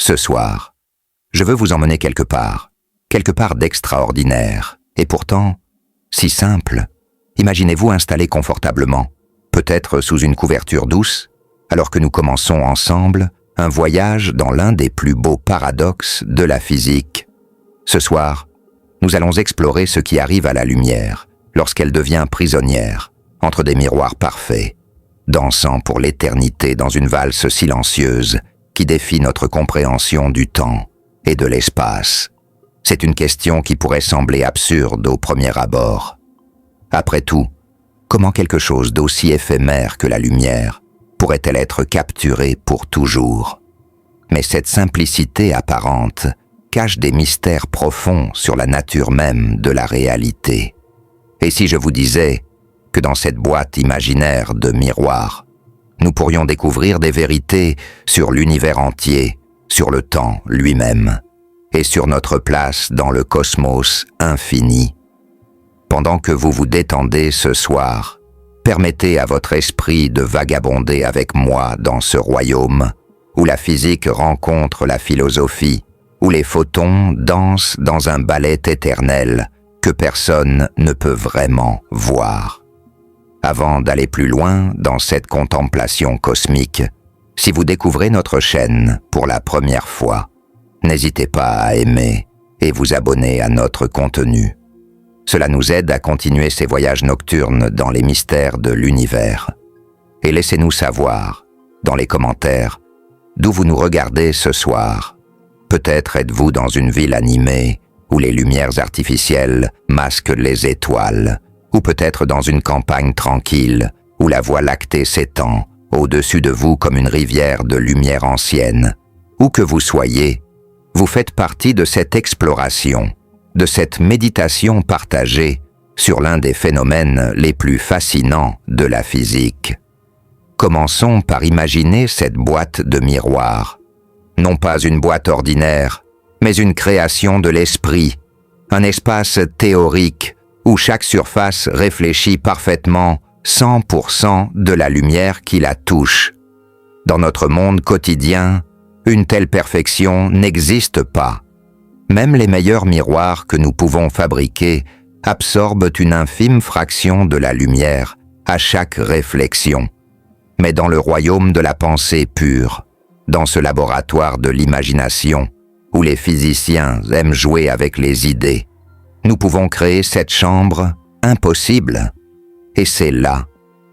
Ce soir, je veux vous emmener quelque part d'extraordinaire, et pourtant, si simple. Imaginez-vous installé confortablement, peut-être sous une couverture douce, alors que nous commençons ensemble un voyage dans l'un des plus beaux paradoxes de la physique. Ce soir, nous allons explorer ce qui arrive à la lumière lorsqu'elle devient prisonnière entre des miroirs parfaits, dansant pour l'éternité dans une valse silencieuse qui défie notre compréhension du temps et de l'espace. C'est une question qui pourrait sembler absurde au premier abord. Après tout, comment quelque chose d'aussi éphémère que la lumière pourrait-elle être capturée pour toujours? Mais cette simplicité apparente cache des mystères profonds sur la nature même de la réalité. Et si je vous disais que dans cette boîte imaginaire de miroirs, nous pourrions découvrir des vérités sur l'univers entier, sur le temps lui-même, et sur notre place dans le cosmos infini. Pendant que vous vous détendez ce soir, permettez à votre esprit de vagabonder avec moi dans ce royaume où la physique rencontre la philosophie, où les photons dansent dans un ballet éternel que personne ne peut vraiment voir. Avant d'aller plus loin dans cette contemplation cosmique, si vous découvrez notre chaîne pour la première fois, n'hésitez pas à aimer et vous abonner à notre contenu. Cela nous aide à continuer ces voyages nocturnes dans les mystères de l'univers. Et laissez-nous savoir, dans les commentaires, d'où vous nous regardez ce soir. Peut-être êtes-vous dans une ville animée où les lumières artificielles masquent les étoiles, ou peut-être dans une campagne tranquille où la Voie lactée s'étend au-dessus de vous comme une rivière de lumière ancienne. Où que vous soyez, vous faites partie de cette exploration, de cette méditation partagée sur l'un des phénomènes les plus fascinants de la physique. Commençons par imaginer cette boîte de miroirs. Non pas une boîte ordinaire, mais une création de l'esprit, un espace théorique où chaque surface réfléchit parfaitement 100% de la lumière qui la touche. Dans notre monde quotidien, une telle perfection n'existe pas. Même les meilleurs miroirs que nous pouvons fabriquer absorbent une infime fraction de la lumière à chaque réflexion. Mais dans le royaume de la pensée pure, dans ce laboratoire de l'imagination, où les physiciens aiment jouer avec les idées, nous pouvons créer cette chambre impossible. Et c'est là,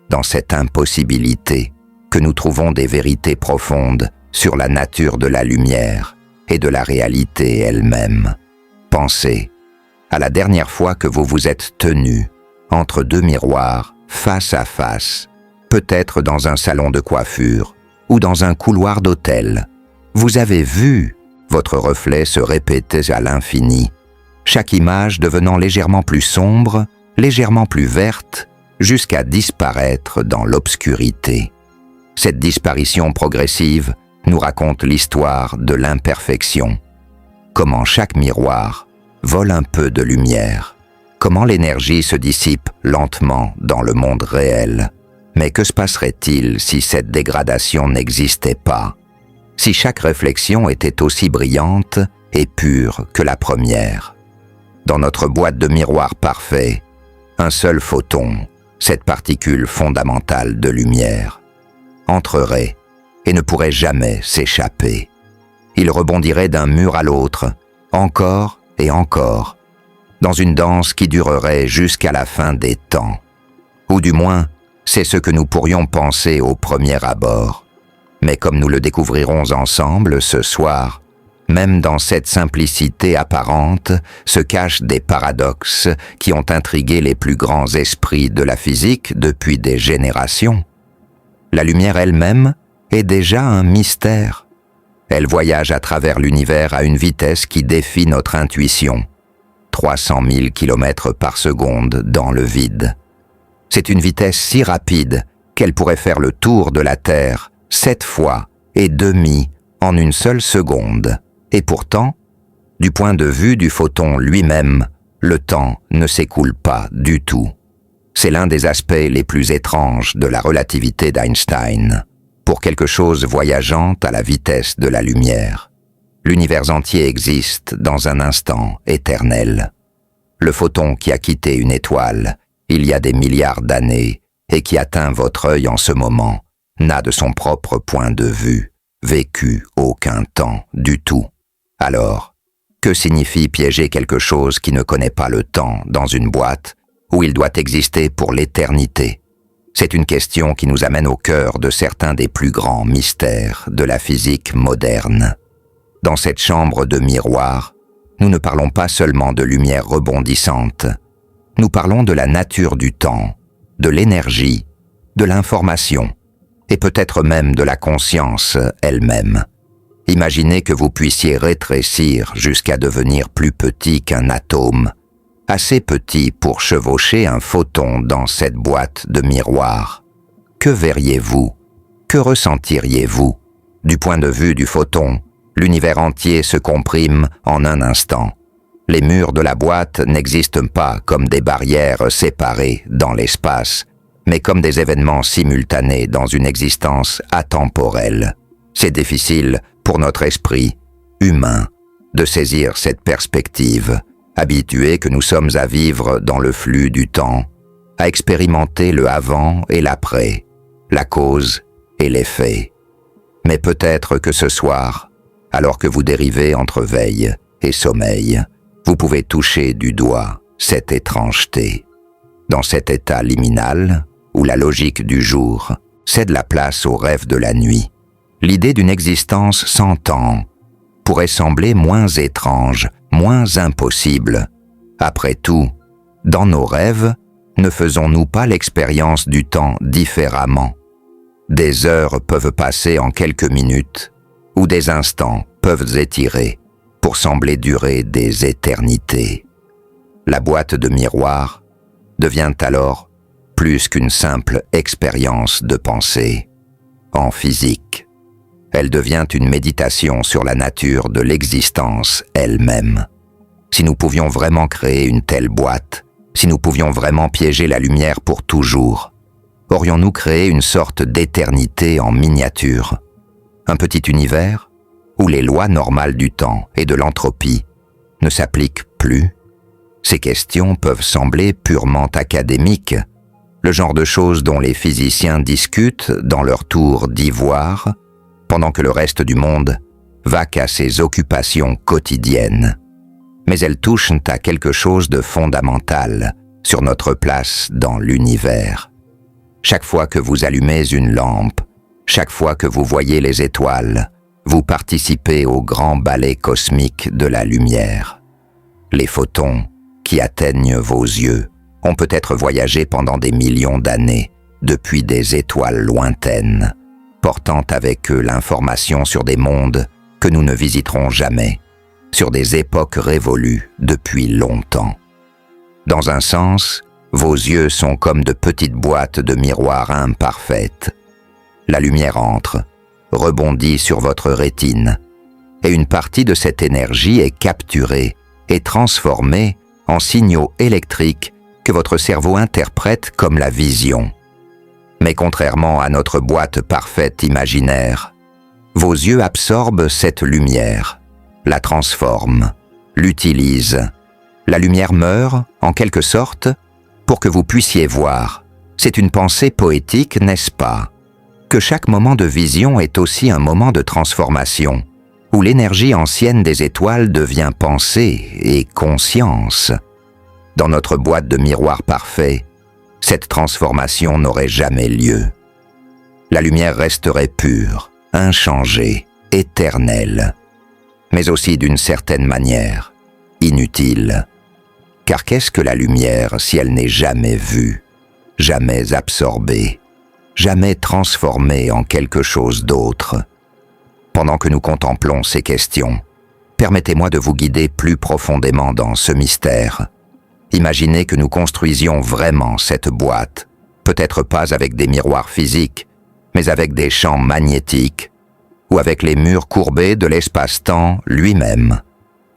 dans cette impossibilité, que nous trouvons des vérités profondes sur la nature de la lumière et de la réalité elle-même. Pensez à la dernière fois que vous vous êtes tenu entre deux miroirs, face à face, peut-être dans un salon de coiffure ou dans un couloir d'hôtel. Vous avez vu votre reflet se répéter à l'infini, chaque image devenant légèrement plus sombre, légèrement plus verte, jusqu'à disparaître dans l'obscurité. Cette disparition progressive nous raconte l'histoire de l'imperfection. Comment chaque miroir vole un peu de lumière. Comment l'énergie se dissipe lentement dans le monde réel. Mais que se passerait-il si cette dégradation n'existait pas? Si chaque réflexion était aussi brillante et pure que la première? Dans notre boîte de miroirs parfait, un seul photon, cette particule fondamentale de lumière, entrerait et ne pourrait jamais s'échapper. Il rebondirait d'un mur à l'autre, encore et encore, dans une danse qui durerait jusqu'à la fin des temps. Ou du moins, c'est ce que nous pourrions penser au premier abord. Mais comme nous le découvrirons ensemble ce soir, même dans cette simplicité apparente se cachent des paradoxes qui ont intrigué les plus grands esprits de la physique depuis des générations. La lumière elle-même est déjà un mystère. Elle voyage à travers l'univers à une vitesse qui défie notre intuition. 300 000 km par seconde dans le vide. C'est une vitesse si rapide qu'elle pourrait faire le tour de la Terre 7 fois et demie en une seule seconde. Et pourtant, du point de vue du photon lui-même, le temps ne s'écoule pas du tout. C'est l'un des aspects les plus étranges de la relativité d'Einstein, pour quelque chose voyageant à la vitesse de la lumière. L'univers entier existe dans un instant éternel. Le photon qui a quitté une étoile il y a des milliards d'années et qui atteint votre œil en ce moment n'a de son propre point de vue vécu aucun temps du tout. Alors, que signifie piéger quelque chose qui ne connaît pas le temps dans une boîte où il doit exister pour l'éternité? C'est une question qui nous amène au cœur de certains des plus grands mystères de la physique moderne. Dans cette chambre de miroir, nous ne parlons pas seulement de lumière rebondissante, nous parlons de la nature du temps, de l'énergie, de l'information, et peut-être même de la conscience elle-même. Imaginez que vous puissiez rétrécir jusqu'à devenir plus petit qu'un atome, assez petit pour chevaucher un photon dans cette boîte de miroir. Que verriez-vous? Que ressentiriez-vous? Du point de vue du photon, l'univers entier se comprime en un instant. Les murs de la boîte n'existent pas comme des barrières séparées dans l'espace, mais comme des événements simultanés dans une existence atemporelle. C'est difficile pour notre esprit humain de saisir cette perspective, habitués que nous sommes à vivre dans le flux du temps, à expérimenter le avant et l'après, la cause et l'effet. Mais peut-être que ce soir, alors que vous dérivez entre veille et sommeil, vous pouvez toucher du doigt cette étrangeté. Dans cet état liminal, où la logique du jour cède la place au rêve de la nuit, l'idée d'une existence sans temps pourrait sembler moins étrange, moins impossible. Après tout, dans nos rêves, ne faisons-nous pas l'expérience du temps différemment? Des heures peuvent passer en quelques minutes, ou des instants peuvent étirer pour sembler durer des éternités. La boîte de miroir devient alors plus qu'une simple expérience de pensée. En physique, elle devient une méditation sur la nature de l'existence elle-même. Si nous pouvions vraiment créer une telle boîte, si nous pouvions vraiment piéger la lumière pour toujours, aurions-nous créé une sorte d'éternité en miniature? Un petit univers où les lois normales du temps et de l'entropie ne s'appliquent plus? Ces questions peuvent sembler purement académiques, le genre de choses dont les physiciens discutent dans leur tour d'ivoire, pendant que le reste du monde vaque à ses occupations quotidiennes. Mais elles touchent à quelque chose de fondamental sur notre place dans l'univers. Chaque fois que vous allumez une lampe, chaque fois que vous voyez les étoiles, vous participez au grand ballet cosmique de la lumière. Les photons qui atteignent vos yeux ont peut-être voyagé pendant des millions d'années, depuis des étoiles lointaines, portant avec eux l'information sur des mondes que nous ne visiterons jamais, sur des époques révolues depuis longtemps. Dans un sens, vos yeux sont comme de petites boîtes de miroirs imparfaites. La lumière entre, rebondit sur votre rétine, et une partie de cette énergie est capturée et transformée en signaux électriques que votre cerveau interprète comme la vision. Mais contrairement à notre boîte parfaite imaginaire, vos yeux absorbent cette lumière, la transforment, l'utilisent. La lumière meurt, en quelque sorte, pour que vous puissiez voir. C'est une pensée poétique, n'est-ce pas? Que chaque moment de vision est aussi un moment de transformation, où l'énergie ancienne des étoiles devient pensée et conscience. Dans notre boîte de miroir parfait, cette transformation n'aurait jamais lieu. La lumière resterait pure, inchangée, éternelle, mais aussi d'une certaine manière, inutile. Car qu'est-ce que la lumière si elle n'est jamais vue, jamais absorbée, jamais transformée en quelque chose d'autre? Pendant que nous contemplons ces questions, permettez-moi de vous guider plus profondément dans ce mystère. Imaginez que nous construisions vraiment cette boîte, peut-être pas avec des miroirs physiques, mais avec des champs magnétiques, ou avec les murs courbés de l'espace-temps lui-même.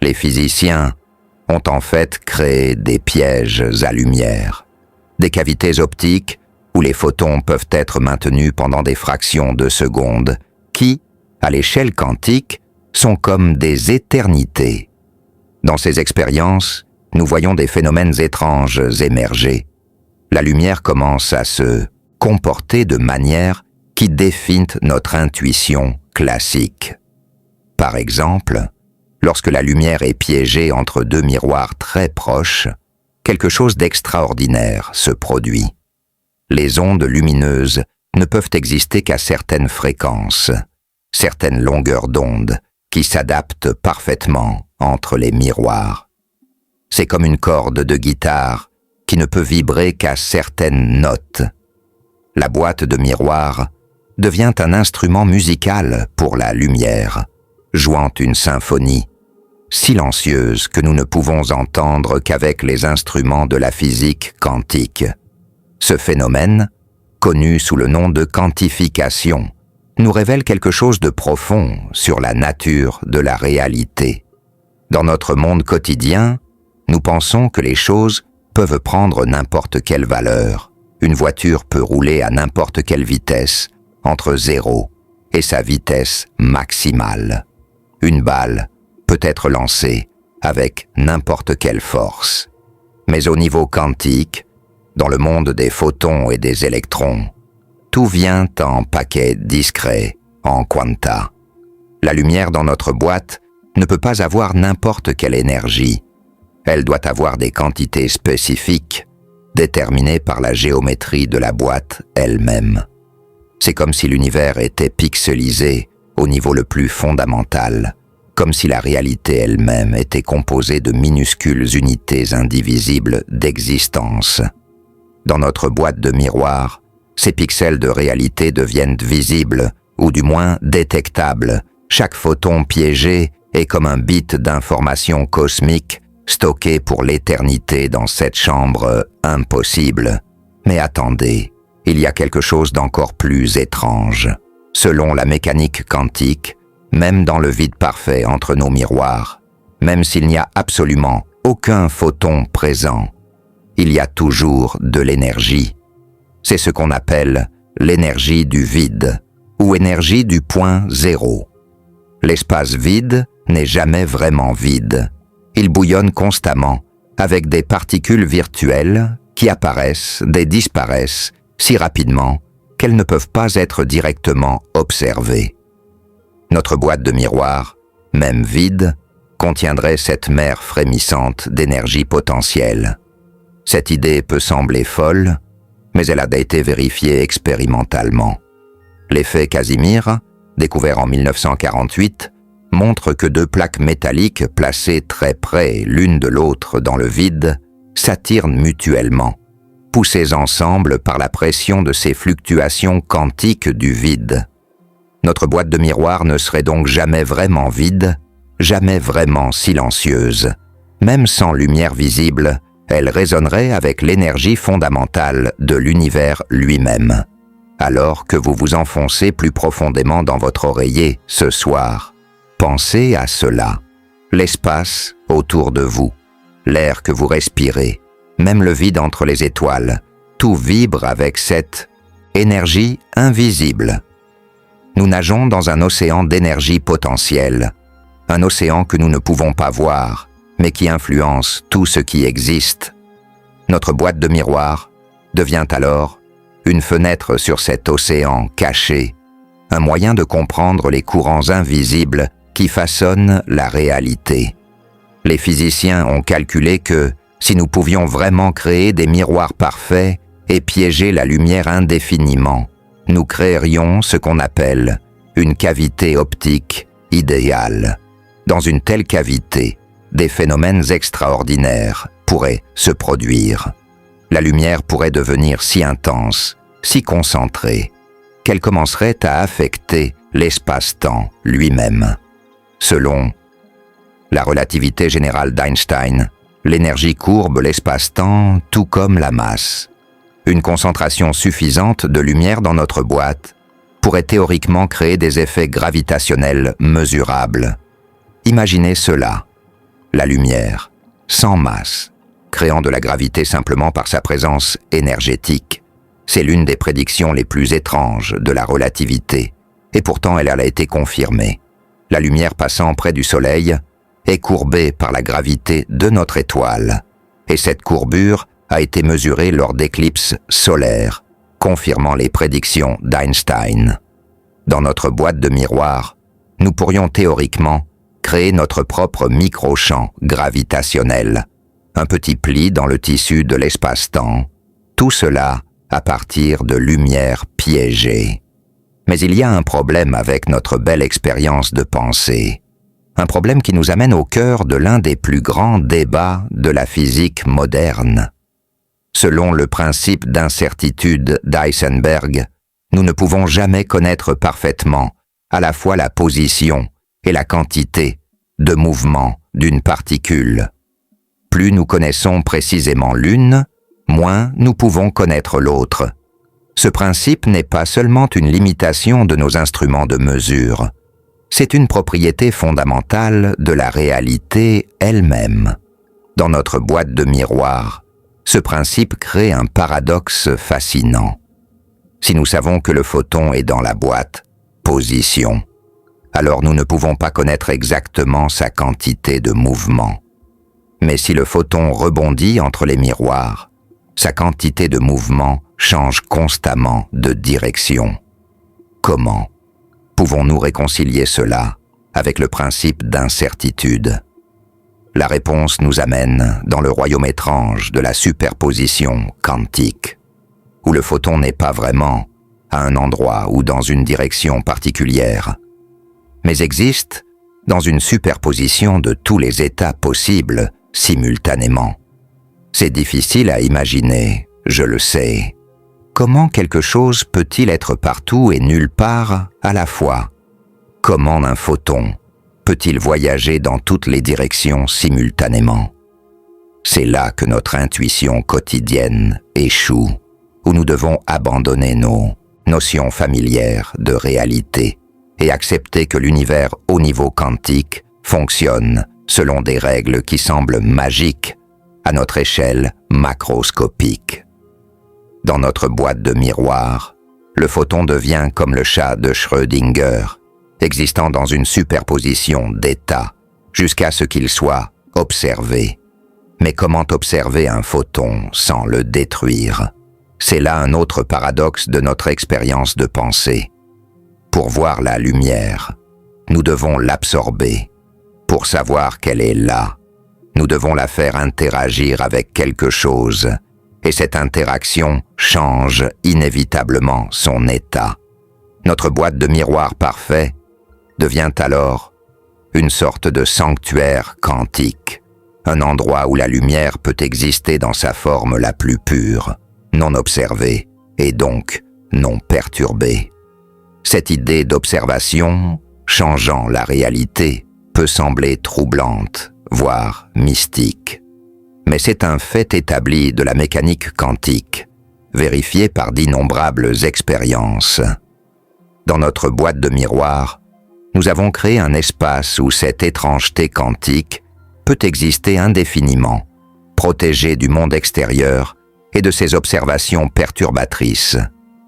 Les physiciens ont en fait créé des pièges à lumière, des cavités optiques où les photons peuvent être maintenus pendant des fractions de secondes, qui, à l'échelle quantique, sont comme des éternités. Dans ces expériences, nous voyons des phénomènes étranges émerger. La lumière commence à se comporter de manière qui défient notre intuition classique. Par exemple, lorsque la lumière est piégée entre deux miroirs très proches, quelque chose d'extraordinaire se produit. Les ondes lumineuses ne peuvent exister qu'à certaines fréquences, certaines longueurs d'onde qui s'adaptent parfaitement entre les miroirs. C'est comme une corde de guitare qui ne peut vibrer qu'à certaines notes. La boîte de miroir devient un instrument musical pour la lumière, jouant une symphonie silencieuse que nous ne pouvons entendre qu'avec les instruments de la physique quantique. Ce phénomène, connu sous le nom de quantification, nous révèle quelque chose de profond sur la nature de la réalité. Dans notre monde quotidien, nous pensons que les choses peuvent prendre n'importe quelle valeur. Une voiture peut rouler à n'importe quelle vitesse, entre 0 et sa vitesse maximale. Une balle peut être lancée avec n'importe quelle force. Mais au niveau quantique, dans le monde des photons et des électrons, tout vient en paquets discrets, en quanta. La lumière dans notre boîte ne peut pas avoir n'importe quelle énergie. Elle doit avoir des quantités spécifiques, déterminées par la géométrie de la boîte elle-même. C'est comme si l'univers était pixelisé au niveau le plus fondamental, comme si la réalité elle-même était composée de minuscules unités indivisibles d'existence. Dans notre boîte de miroir, ces pixels de réalité deviennent visibles, ou du moins détectables. Chaque photon piégé est comme un bit d'information cosmique stocké pour l'éternité dans cette chambre impossible. Mais attendez, il y a quelque chose d'encore plus étrange. Selon la mécanique quantique, même dans le vide parfait entre nos miroirs, même s'il n'y a absolument aucun photon présent, il y a toujours de l'énergie. C'est ce qu'on appelle l'énergie du vide, ou énergie du point zéro. L'espace vide n'est jamais vraiment vide. Il bouillonne constamment, avec des particules virtuelles qui apparaissent et disparaissent si rapidement qu'elles ne peuvent pas être directement observées. Notre boîte de miroir, même vide, contiendrait cette mer frémissante d'énergie potentielle. Cette idée peut sembler folle, mais elle a été vérifiée expérimentalement. L'effet Casimir, découvert en 1948, montre que deux plaques métalliques placées très près l'une de l'autre dans le vide s'attirent mutuellement, poussées ensemble par la pression de ces fluctuations quantiques du vide. Notre boîte de miroir ne serait donc jamais vraiment vide, jamais vraiment silencieuse. Même sans lumière visible, elle résonnerait avec l'énergie fondamentale de l'univers lui-même. Alors que vous vous enfoncez plus profondément dans votre oreiller ce soir, pensez à cela. L'espace autour de vous, l'air que vous respirez, même le vide entre les étoiles, tout vibre avec cette énergie invisible. Nous nageons dans un océan d'énergie potentielle, un océan que nous ne pouvons pas voir, mais qui influence tout ce qui existe. Notre boîte de miroir devient alors une fenêtre sur cet océan caché, un moyen de comprendre les courants invisibles qui façonnent la réalité. Les physiciens ont calculé que, si nous pouvions vraiment créer des miroirs parfaits et piéger la lumière indéfiniment, nous créerions ce qu'on appelle une cavité optique idéale. Dans une telle cavité, des phénomènes extraordinaires pourraient se produire. La lumière pourrait devenir si intense, si concentrée, qu'elle commencerait à affecter l'espace-temps lui-même. Selon la relativité générale d'Einstein, l'énergie courbe l'espace-temps tout comme la masse. Une concentration suffisante de lumière dans notre boîte pourrait théoriquement créer des effets gravitationnels mesurables. Imaginez cela, la lumière, sans masse, créant de la gravité simplement par sa présence énergétique. C'est l'une des prédictions les plus étranges de la relativité, et pourtant elle a été confirmée. la lumière passant près du Soleil, est courbée par la gravité de notre étoile, et cette courbure a été mesurée lors d'éclipses solaires, confirmant les prédictions d'Einstein. Dans notre boîte de miroir, nous pourrions théoriquement créer notre propre microchamp gravitationnel, un petit pli dans le tissu de l'espace-temps, tout cela à partir de lumière piégée. Mais il y a un problème avec notre belle expérience de pensée, un problème qui nous amène au cœur de l'un des plus grands débats de la physique moderne. Selon le principe d'incertitude d'Heisenberg, nous ne pouvons jamais connaître parfaitement à la fois la position et la quantité de mouvement d'une particule. Plus nous connaissons précisément l'une, moins nous pouvons connaître l'autre. Ce principe n'est pas seulement une limitation de nos instruments de mesure, c'est une propriété fondamentale de la réalité elle-même. Dans notre boîte de miroir, ce principe crée un paradoxe fascinant. Si nous savons que le photon est dans la boîte, position, alors nous ne pouvons pas connaître exactement sa quantité de mouvement. Mais si le photon rebondit entre les miroirs, sa quantité de mouvement change constamment de direction. Comment pouvons-nous réconcilier cela avec le principe d'incertitude? La réponse nous amène dans le royaume étrange de la superposition quantique, où le photon n'est pas vraiment à un endroit ou dans une direction particulière, mais existe dans une superposition de tous les états possibles simultanément. C'est difficile à imaginer, je le sais. Comment quelque chose peut-il être partout et nulle part à la fois? Comment un photon peut-il voyager dans toutes les directions simultanément? C'est là que notre intuition quotidienne échoue, où nous devons abandonner nos notions familières de réalité et accepter que l'univers au niveau quantique fonctionne selon des règles qui semblent magiques à notre échelle macroscopique. Dans notre boîte de miroir, le photon devient comme le chat de Schrödinger, existant dans une superposition d'états, jusqu'à ce qu'il soit observé. Mais comment observer un photon sans le détruire? C'est là un autre paradoxe de notre expérience de pensée. Pour voir la lumière, nous devons l'absorber. Pour savoir qu'elle est là, nous devons la faire interagir avec quelque chose, et cette interaction change inévitablement son état. Notre boîte de miroir parfait devient alors une sorte de sanctuaire quantique, un endroit où la lumière peut exister dans sa forme la plus pure, non observée et donc non perturbée. Cette idée d'observation changeant la réalité peut sembler troublante, voire mystique. Mais c'est un fait établi de la mécanique quantique, vérifié par d'innombrables expériences. Dans notre boîte de miroir, nous avons créé un espace où cette étrangeté quantique peut exister indéfiniment, protégée du monde extérieur et de ses observations perturbatrices.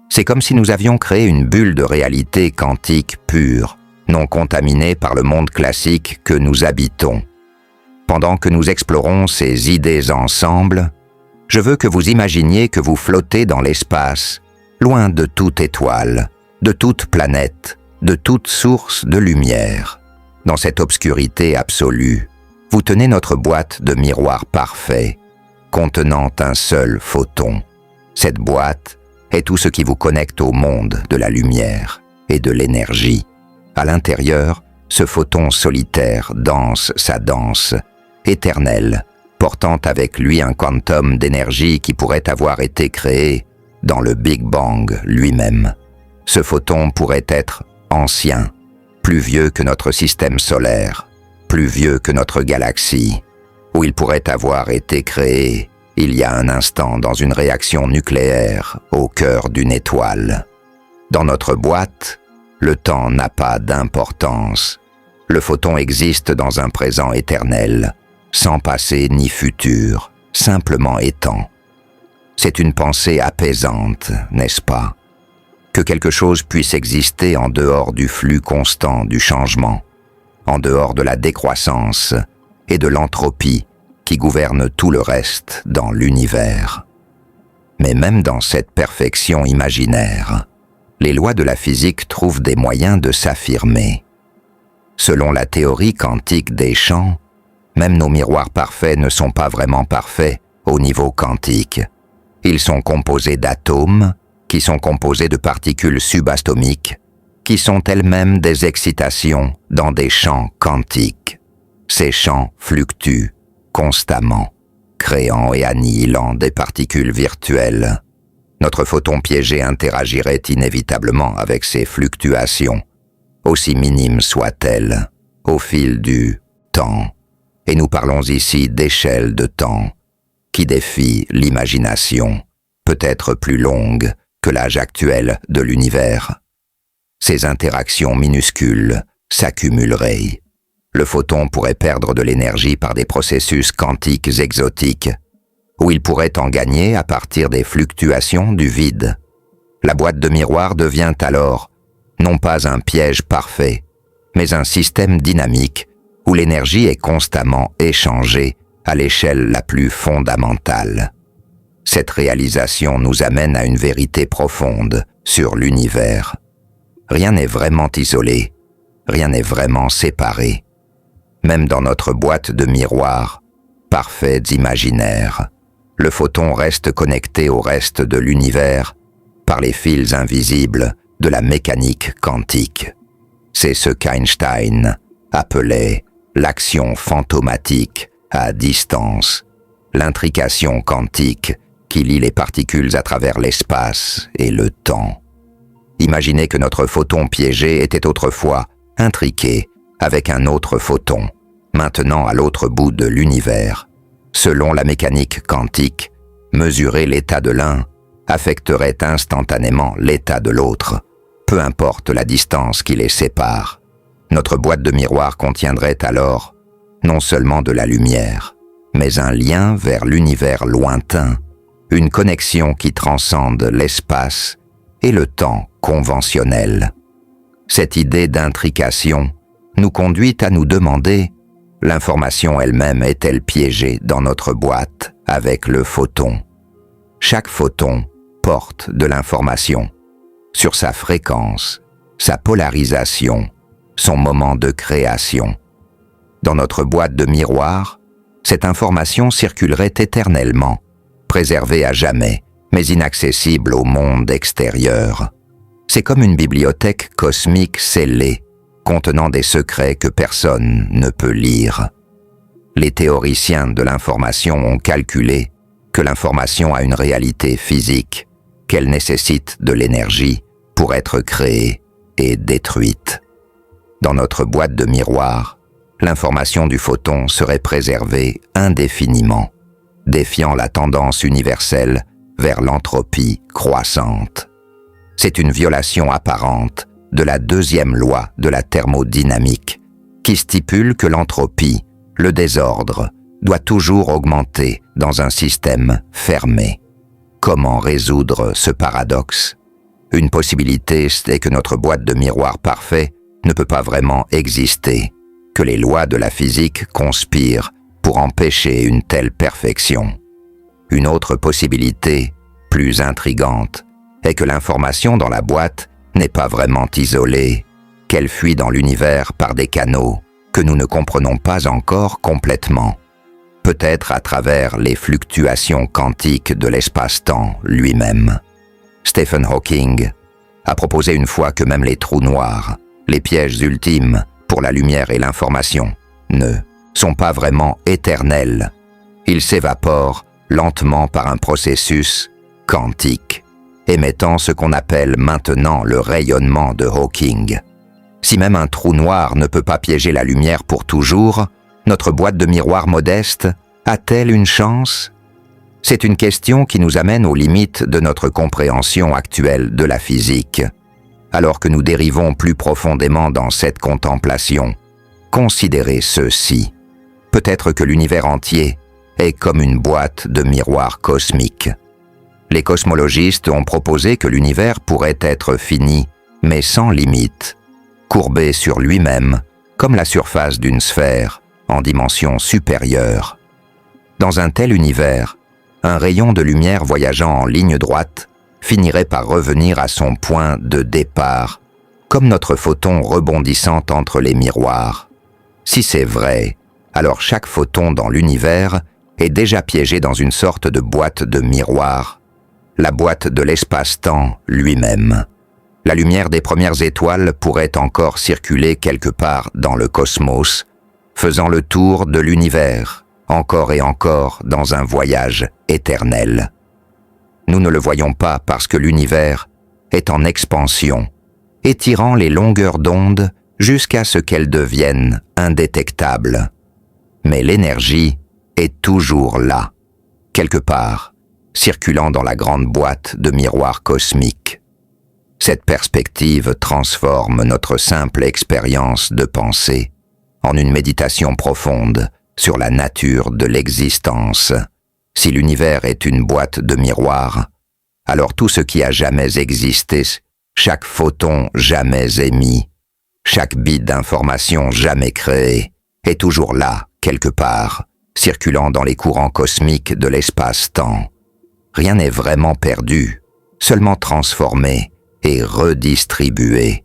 C'est comme si nous avions créé une bulle de réalité quantique pure, non contaminée par le monde classique que nous habitons. Pendant que nous explorons ces idées ensemble, je veux que vous imaginiez que vous flottez dans l'espace, loin de toute étoile, de toute planète, de toute source de lumière. Dans cette obscurité absolue, vous tenez notre boîte de miroir parfait, contenant un seul photon. Cette boîte est tout ce qui vous connecte au monde de la lumière et de l'énergie. À l'intérieur, ce photon solitaire danse sa danse, éternelle, portant avec lui un quantum d'énergie qui pourrait avoir été créé dans le Big Bang lui-même. Ce photon pourrait être ancien, plus vieux que notre système solaire, plus vieux que notre galaxie, ou il pourrait avoir été créé il y a un instant dans une réaction nucléaire au cœur d'une étoile. Dans notre boîte, le temps n'a pas d'importance. Le photon existe dans un présent éternel, sans passé ni futur, simplement étant. C'est une pensée apaisante, n'est-ce pas? Que quelque chose puisse exister en dehors du flux constant du changement, en dehors de la décroissance et de l'entropie qui gouverne tout le reste dans l'univers. Mais même dans cette perfection imaginaire, les lois de la physique trouvent des moyens de s'affirmer. Selon la théorie quantique des champs, même nos miroirs parfaits ne sont pas vraiment parfaits au niveau quantique. Ils sont composés d'atomes, qui sont composés de particules subatomiques, qui sont elles-mêmes des excitations dans des champs quantiques. Ces champs fluctuent constamment, créant et annihilant des particules virtuelles. Notre photon piégé interagirait inévitablement avec ces fluctuations, aussi minimes soient-elles, au fil du temps. Et nous parlons ici d'échelles de temps, qui défient l'imagination, peut-être plus longue que l'âge actuel de l'univers. Ces interactions minuscules s'accumuleraient. Le photon pourrait perdre de l'énergie par des processus quantiques exotiques, ou il pourrait en gagner à partir des fluctuations du vide. La boîte de miroir devient alors non pas un piège parfait, mais un système dynamique où l'énergie est constamment échangée à l'échelle la plus fondamentale. Cette réalisation nous amène à une vérité profonde sur l'univers. Rien n'est vraiment isolé, rien n'est vraiment séparé. Même dans notre boîte de miroirs, parfaits imaginaires, le photon reste connecté au reste de l'univers par les fils invisibles de la mécanique quantique. C'est ce qu'Einstein appelait l'action fantomatique à distance, l'intrication quantique qui lie les particules à travers l'espace et le temps. Imaginez que notre photon piégé était autrefois intriqué avec un autre photon, maintenant à l'autre bout de l'univers. Selon la mécanique quantique, mesurer l'état de l'un affecterait instantanément l'état de l'autre, peu importe la distance qui les sépare. Notre boîte de miroir contiendrait alors non seulement de la lumière, mais un lien vers l'univers lointain, une connexion qui transcende l'espace et le temps conventionnel. Cette idée d'intrication nous conduit à nous demander, l'information elle-même est-elle piégée dans notre boîte avec le photon? Chaque photon porte de l'information sur sa fréquence, sa polarisation, son moment de création. Dans notre boîte de miroir, cette information circulerait éternellement, préservée à jamais, mais inaccessible au monde extérieur. C'est comme une bibliothèque cosmique scellée, contenant des secrets que personne ne peut lire. Les théoriciens de l'information ont calculé que l'information a une réalité physique, qu'elle nécessite de l'énergie pour être créée et détruite. Dans notre boîte de miroir, l'information du photon serait préservée indéfiniment, défiant la tendance universelle vers l'entropie croissante. C'est une violation apparente de la deuxième loi de la thermodynamique, qui stipule que l'entropie, le désordre, doit toujours augmenter dans un système fermé. Comment résoudre ce paradoxe? Une possibilité est que notre boîte de miroir parfait ne peut pas vraiment exister, que les lois de la physique conspirent pour empêcher une telle perfection. Une autre possibilité, plus intrigante, est que l'information dans la boîte n'est pas vraiment isolée, qu'elle fuit dans l'univers par des canaux que nous ne comprenons pas encore complètement, peut-être à travers les fluctuations quantiques de l'espace-temps lui-même. Stephen Hawking a proposé une fois que même les trous noirs, les pièges ultimes pour la lumière et l'information, ne sont pas vraiment éternels. Ils s'évaporent lentement par un processus quantique, émettant ce qu'on appelle maintenant le rayonnement de Hawking. Si même un trou noir ne peut pas piéger la lumière pour toujours, notre boîte de miroir modeste a-t-elle une chance? C'est une question qui nous amène aux limites de notre compréhension actuelle de la physique. Alors que nous dérivons plus profondément dans cette contemplation, considérez ceci. Peut-être que l'univers entier est comme une boîte de miroir cosmique. Les cosmologistes ont proposé que l'univers pourrait être fini, mais sans limite, courbé sur lui-même, comme la surface d'une sphère en dimension supérieure. Dans un tel univers, un rayon de lumière voyageant en ligne droite finirait par revenir à son point de départ, comme notre photon rebondissant entre les miroirs. Si c'est vrai, alors chaque photon dans l'univers est déjà piégé dans une sorte de boîte de miroir, la boîte de l'espace-temps lui-même. La lumière des premières étoiles pourrait encore circuler quelque part dans le cosmos, faisant le tour de l'univers, encore et encore dans un voyage éternel. Nous ne le voyons pas parce que l'univers est en expansion, étirant les longueurs d'onde jusqu'à ce qu'elles deviennent indétectables. Mais l'énergie est toujours là, quelque part, circulant dans la grande boîte de miroirs cosmiques. Cette perspective transforme notre simple expérience de pensée en une méditation profonde sur la nature de l'existence. Si l'univers est une boîte de miroirs, alors tout ce qui a jamais existé, chaque photon jamais émis, chaque bit d'information jamais créé, est toujours là, quelque part, circulant dans les courants cosmiques de l'espace-temps. Rien n'est vraiment perdu, seulement transformé et redistribué.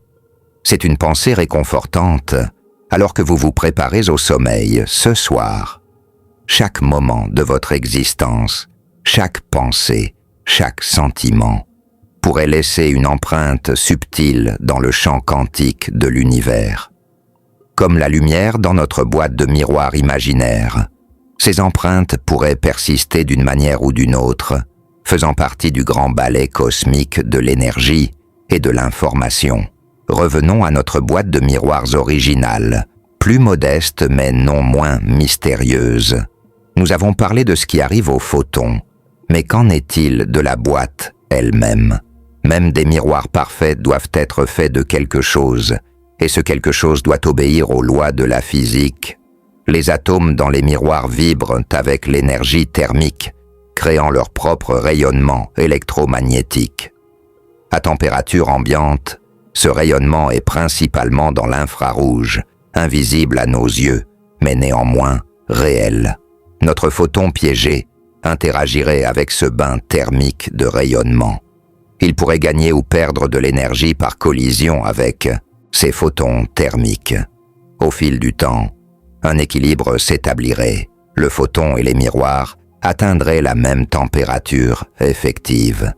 C'est une pensée réconfortante, alors que vous vous préparez au sommeil ce soir. Chaque moment de votre existence, chaque pensée, chaque sentiment, pourrait laisser une empreinte subtile dans le champ quantique de l'univers. Comme la lumière dans notre boîte de miroirs imaginaire, ces empreintes pourraient persister d'une manière ou d'une autre, faisant partie du grand ballet cosmique de l'énergie et de l'information. Revenons à notre boîte de miroirs originale, plus modeste mais non moins mystérieuse. Nous avons parlé de ce qui arrive aux photons, mais qu'en est-il de la boîte elle-même? Même des miroirs parfaits doivent être faits de quelque chose, et ce quelque chose doit obéir aux lois de la physique. Les atomes dans les miroirs vibrent avec l'énergie thermique, créant leur propre rayonnement électromagnétique. À température ambiante, ce rayonnement est principalement dans l'infrarouge, invisible à nos yeux, mais néanmoins réel. Notre photon piégé interagirait avec ce bain thermique de rayonnement. Il pourrait gagner ou perdre de l'énergie par collision avec ces photons thermiques. Au fil du temps, un équilibre s'établirait. Le photon et les miroirs atteindraient la même température effective.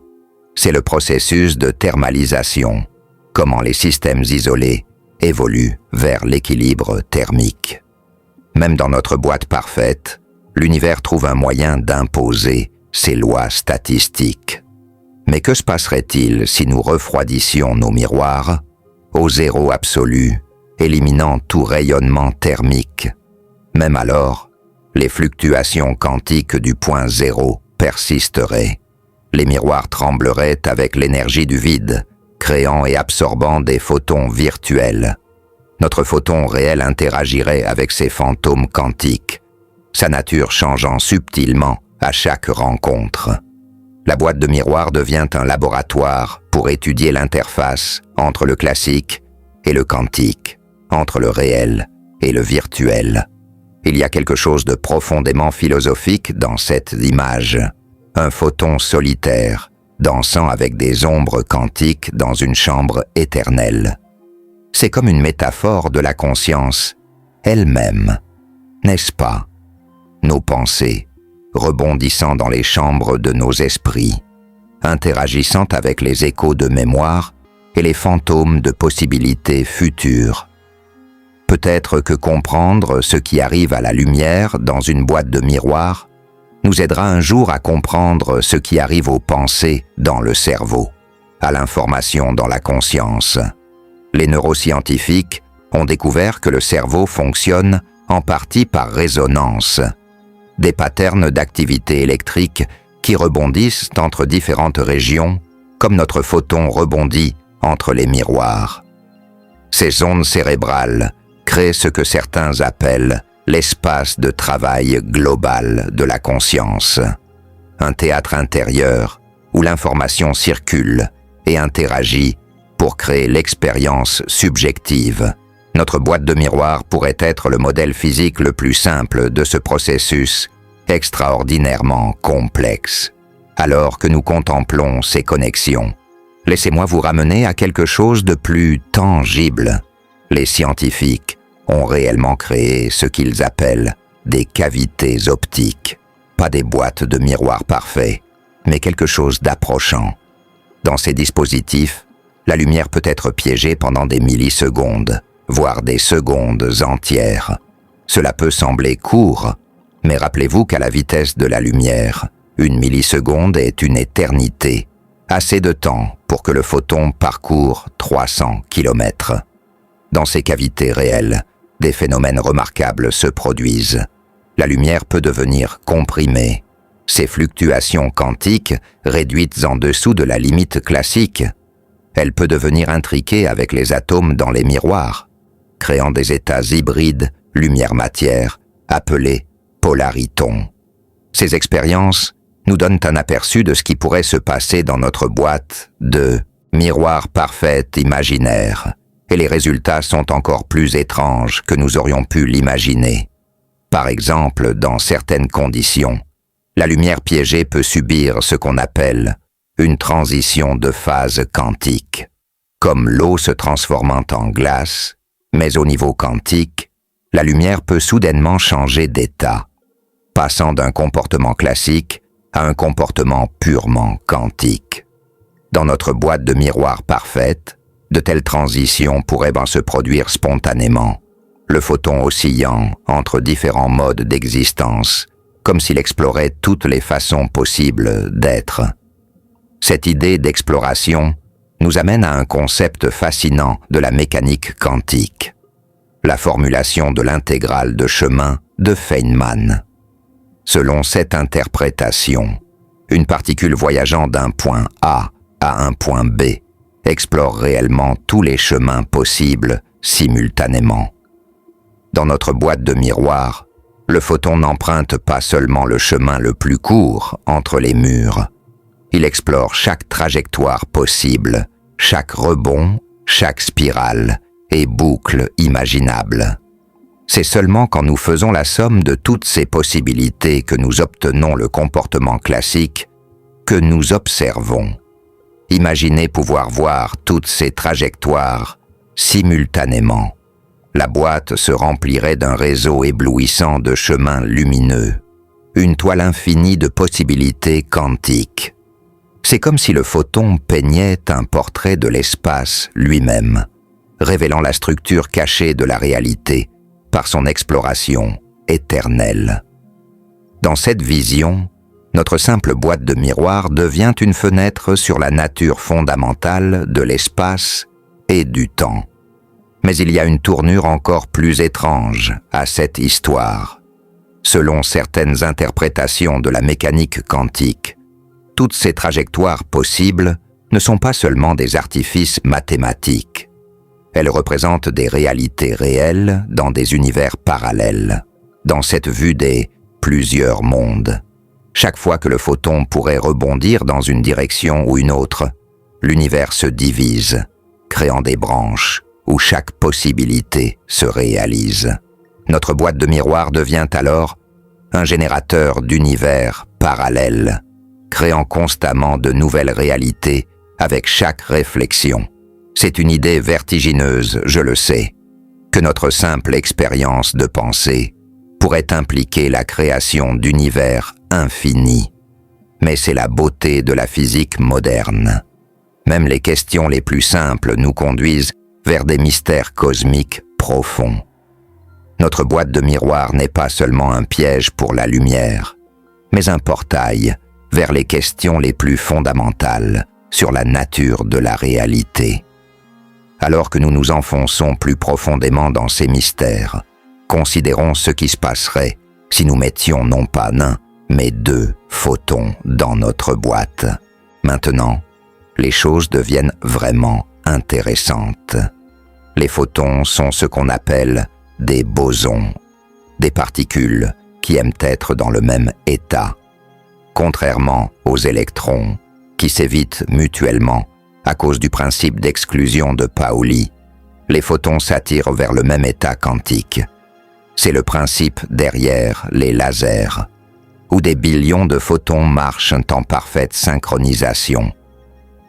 C'est le processus de thermalisation, comment les systèmes isolés évoluent vers l'équilibre thermique. Même dans notre boîte parfaite, l'univers trouve un moyen d'imposer ses lois statistiques. Mais que se passerait-il si nous refroidissions nos miroirs au zéro absolu, éliminant tout rayonnement thermique? Même alors, les fluctuations quantiques du point zéro persisteraient. Les miroirs trembleraient avec l'énergie du vide, créant et absorbant des photons virtuels. Notre photon réel interagirait avec ces fantômes quantiques, sa nature changeant subtilement à chaque rencontre. La boîte de miroirs devient un laboratoire pour étudier l'interface entre le classique et le quantique, entre le réel et le virtuel. Il y a quelque chose de profondément philosophique dans cette image. Un photon solitaire, dansant avec des ombres quantiques dans une chambre éternelle. C'est comme une métaphore de la conscience elle-même, n'est-ce pas? Nos pensées, rebondissant dans les chambres de nos esprits, interagissant avec les échos de mémoire et les fantômes de possibilités futures. Peut-être que comprendre ce qui arrive à la lumière dans une boîte de miroirs nous aidera un jour à comprendre ce qui arrive aux pensées dans le cerveau, à l'information dans la conscience. Les neuroscientifiques ont découvert que le cerveau fonctionne en partie par résonance, des patterns d'activité électrique qui rebondissent entre différentes régions, comme notre photon rebondit entre les miroirs. Ces ondes cérébrales créent ce que certains appellent l'espace de travail global de la conscience, un théâtre intérieur où l'information circule et interagit pour créer l'expérience subjective, Notre boîte de miroir pourrait être le modèle physique le plus simple de ce processus extraordinairement complexe. Alors que nous contemplons ces connexions, laissez-moi vous ramener à quelque chose de plus tangible. Les scientifiques ont réellement créé ce qu'ils appellent des cavités optiques. Pas des boîtes de miroirs parfaits, mais quelque chose d'approchant. Dans ces dispositifs, la lumière peut être piégée pendant des millisecondes, voire des secondes entières. Cela peut sembler court, mais rappelez-vous qu'à la vitesse de la lumière, une milliseconde est une éternité, assez de temps pour que le photon parcourt 300 km. Dans ces cavités réelles, des phénomènes remarquables se produisent. La lumière peut devenir comprimée. Ces fluctuations quantiques, réduites en dessous de la limite classique, elle peut devenir intriquée avec les atomes dans les miroirs, créant des états hybrides lumière-matière, appelés polaritons. Ces expériences nous donnent un aperçu de ce qui pourrait se passer dans notre boîte de miroirs parfaits imaginaires, et les résultats sont encore plus étranges que nous aurions pu l'imaginer. Par exemple, dans certaines conditions, la lumière piégée peut subir ce qu'on appelle une transition de phase quantique, comme l'eau se transformant en glace, mais au niveau quantique, la lumière peut soudainement changer d'état, passant d'un comportement classique à un comportement purement quantique. Dans notre boîte de miroirs parfaite, de telles transitions pourraient se produire spontanément, le photon oscillant entre différents modes d'existence, comme s'il explorait toutes les façons possibles d'être. Cette idée d'exploration nous amène à un concept fascinant de la mécanique quantique, la formulation de l'intégrale de chemin de Feynman. Selon cette interprétation, une particule voyageant d'un point A à un point B explore réellement tous les chemins possibles simultanément. Dans notre boîte de miroirs, le photon n'emprunte pas seulement le chemin le plus court entre les murs. Il explore chaque trajectoire possible, chaque rebond, chaque spirale et boucle imaginable. C'est seulement quand nous faisons la somme de toutes ces possibilités que nous obtenons le comportement classique que nous observons. Imaginez pouvoir voir toutes ces trajectoires simultanément. La boîte se remplirait d'un réseau éblouissant de chemins lumineux, une toile infinie de possibilités quantiques. C'est comme si le photon peignait un portrait de l'espace lui-même, révélant la structure cachée de la réalité par son exploration éternelle. Dans cette vision, notre simple boîte de miroir devient une fenêtre sur la nature fondamentale de l'espace et du temps. Mais il y a une tournure encore plus étrange à cette histoire. Selon certaines interprétations de la mécanique quantique, toutes ces trajectoires possibles ne sont pas seulement des artifices mathématiques. Elles représentent des réalités réelles dans des univers parallèles, dans cette vue des plusieurs mondes. Chaque fois que le photon pourrait rebondir dans une direction ou une autre, l'univers se divise, créant des branches où chaque possibilité se réalise. Notre boîte de miroir devient alors un générateur d'univers parallèles, créant constamment de nouvelles réalités avec chaque réflexion. C'est une idée vertigineuse, je le sais, que notre simple expérience de pensée pourrait impliquer la création d'univers infinis. Mais c'est la beauté de la physique moderne. Même les questions les plus simples nous conduisent vers des mystères cosmiques profonds. Notre boîte de miroir n'est pas seulement un piège pour la lumière, mais un portail vers les questions les plus fondamentales sur la nature de la réalité. Alors que nous nous enfonçons plus profondément dans ces mystères, considérons ce qui se passerait si nous mettions non pas un, mais 2 photons dans notre boîte. Maintenant, les choses deviennent vraiment intéressantes. Les photons sont ce qu'on appelle des bosons, des particules qui aiment être dans le même état. Contrairement aux électrons, qui s'évitent mutuellement à cause du principe d'exclusion de Pauli, les photons s'attirent vers le même état quantique. C'est le principe derrière les lasers, où des billions de photons marchent en parfaite synchronisation.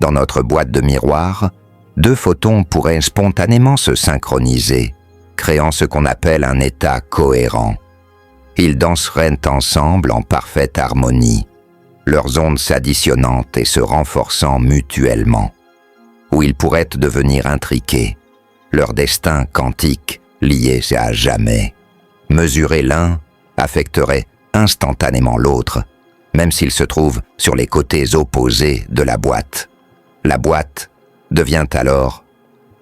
Dans notre boîte de miroir, 2 photons pourraient spontanément se synchroniser, créant ce qu'on appelle un état cohérent. Ils danseraient ensemble en parfaite harmonie, leurs ondes s'additionnant et se renforçant mutuellement. Ou ils pourraient devenir intriqués, leur destin quantique lié à jamais. Mesurer l'un affecterait instantanément l'autre, même s'il se trouve sur les côtés opposés de la boîte. La boîte devient alors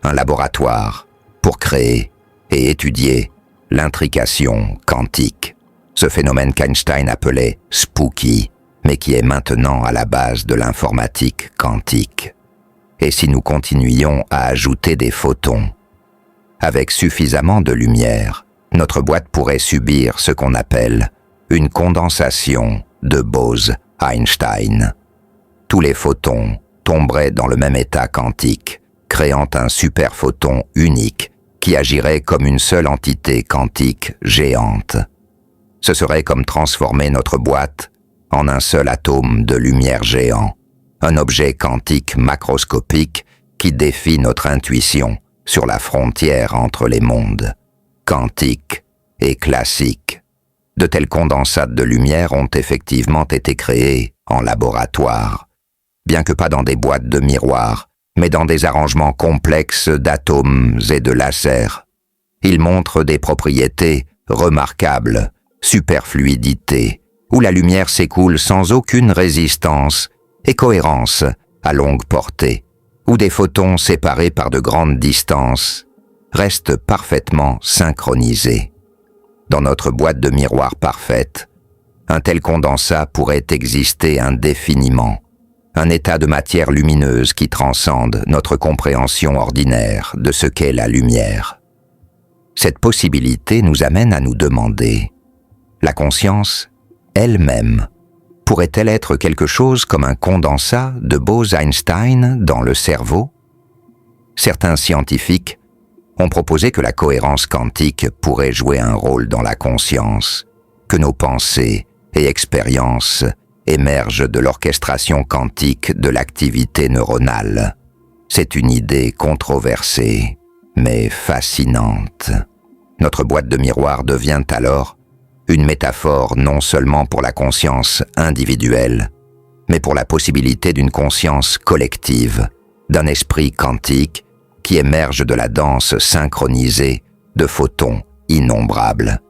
un laboratoire pour créer et étudier l'intrication quantique, ce phénomène qu'Einstein appelait « spooky », mais qui est maintenant à la base de l'informatique quantique. Et si nous continuions à ajouter des photons, avec suffisamment de lumière, notre boîte pourrait subir ce qu'on appelle une condensation de Bose-Einstein. Tous les photons tomberaient dans le même état quantique, créant un superphoton unique qui agirait comme une seule entité quantique géante. Ce serait comme transformer notre boîte en un seul atome de lumière géant, un objet quantique macroscopique qui défie notre intuition sur la frontière entre les mondes, quantique et classique. De tels condensats de lumière ont effectivement été créés en laboratoire, bien que pas dans des boîtes de miroirs, mais dans des arrangements complexes d'atomes et de lasers. Ils montrent des propriétés remarquables, superfluidité, où la lumière s'écoule sans aucune résistance et cohérence à longue portée, où des photons séparés par de grandes distances restent parfaitement synchronisés. Dans notre boîte de miroir parfaite, un tel condensat pourrait exister indéfiniment, un état de matière lumineuse qui transcende notre compréhension ordinaire de ce qu'est la lumière. Cette possibilité nous amène à nous demander, la conscience elle-même pourrait-elle être quelque chose comme un condensat de Bose-Einstein dans le cerveau? Certains scientifiques ont proposé que la cohérence quantique pourrait jouer un rôle dans la conscience, que nos pensées et expériences émergent de l'orchestration quantique de l'activité neuronale. C'est une idée controversée, mais fascinante. Notre boîte de miroir devient alors une métaphore non seulement pour la conscience individuelle, mais pour la possibilité d'une conscience collective, d'un esprit quantique qui émerge de la danse synchronisée de photons innombrables.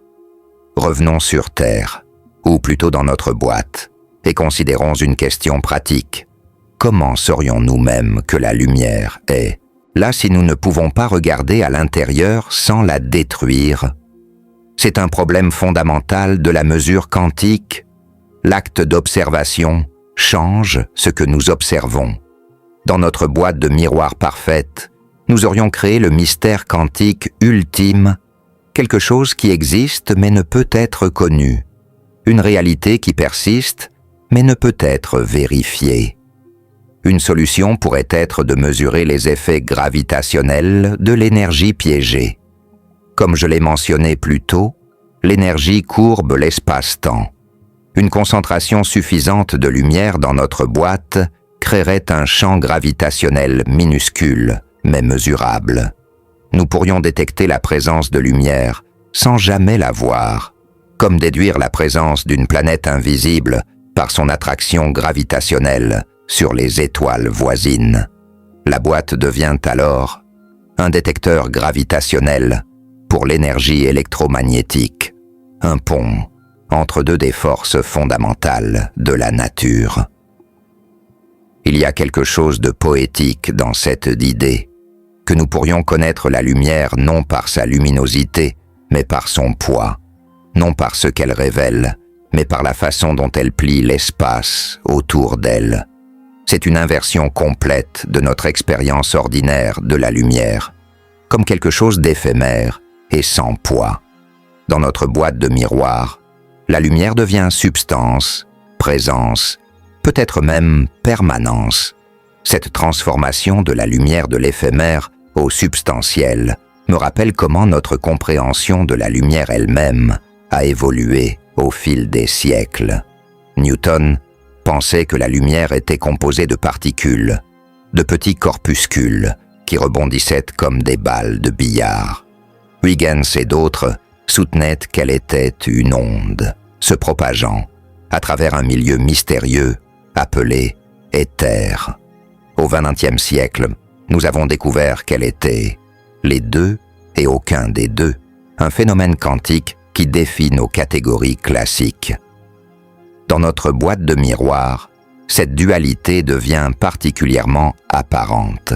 Revenons sur Terre, ou plutôt dans notre boîte, et considérons une question pratique. Comment saurions-nous même que la lumière est, là si nous ne pouvons pas regarder à l'intérieur sans la détruire? C'est un problème fondamental de la mesure quantique. L'acte d'observation change ce que nous observons. Dans notre boîte de miroir parfaite, nous aurions créé le mystère quantique ultime, quelque chose qui existe mais ne peut être connu, une réalité qui persiste mais ne peut être vérifiée. Une solution pourrait être de mesurer les effets gravitationnels de l'énergie piégée. Comme je l'ai mentionné plus tôt, l'énergie courbe l'espace-temps. Une concentration suffisante de lumière dans notre boîte créerait un champ gravitationnel minuscule, mais mesurable. Nous pourrions détecter la présence de lumière sans jamais la voir, comme déduire la présence d'une planète invisible par son attraction gravitationnelle sur les étoiles voisines. La boîte devient alors un détecteur gravitationnel pour l'énergie électromagnétique, un pont entre deux des forces fondamentales de la nature. Il y a quelque chose de poétique dans cette idée, que nous pourrions connaître la lumière non par sa luminosité, mais par son poids, non par ce qu'elle révèle, mais par la façon dont elle plie l'espace autour d'elle. C'est une inversion complète de notre expérience ordinaire de la lumière, comme quelque chose d'éphémère et sans poids. Dans notre boîte de miroir, la lumière devient substance, présence, peut-être même permanence. Cette transformation de la lumière de l'éphémère au substantiel, me rappelle comment notre compréhension de la lumière elle-même a évolué au fil des siècles. Newton pensait que la lumière était composée de particules, de petits corpuscules qui rebondissaient comme des balles de billard. Huygens et d'autres soutenaient qu'elle était une onde, se propageant à travers un milieu mystérieux appelé éther. Au XXe siècle, nous avons découvert qu'elle était les deux et aucun des deux, un phénomène quantique qui défie nos catégories classiques. Dans notre boîte de miroir, cette dualité devient particulièrement apparente.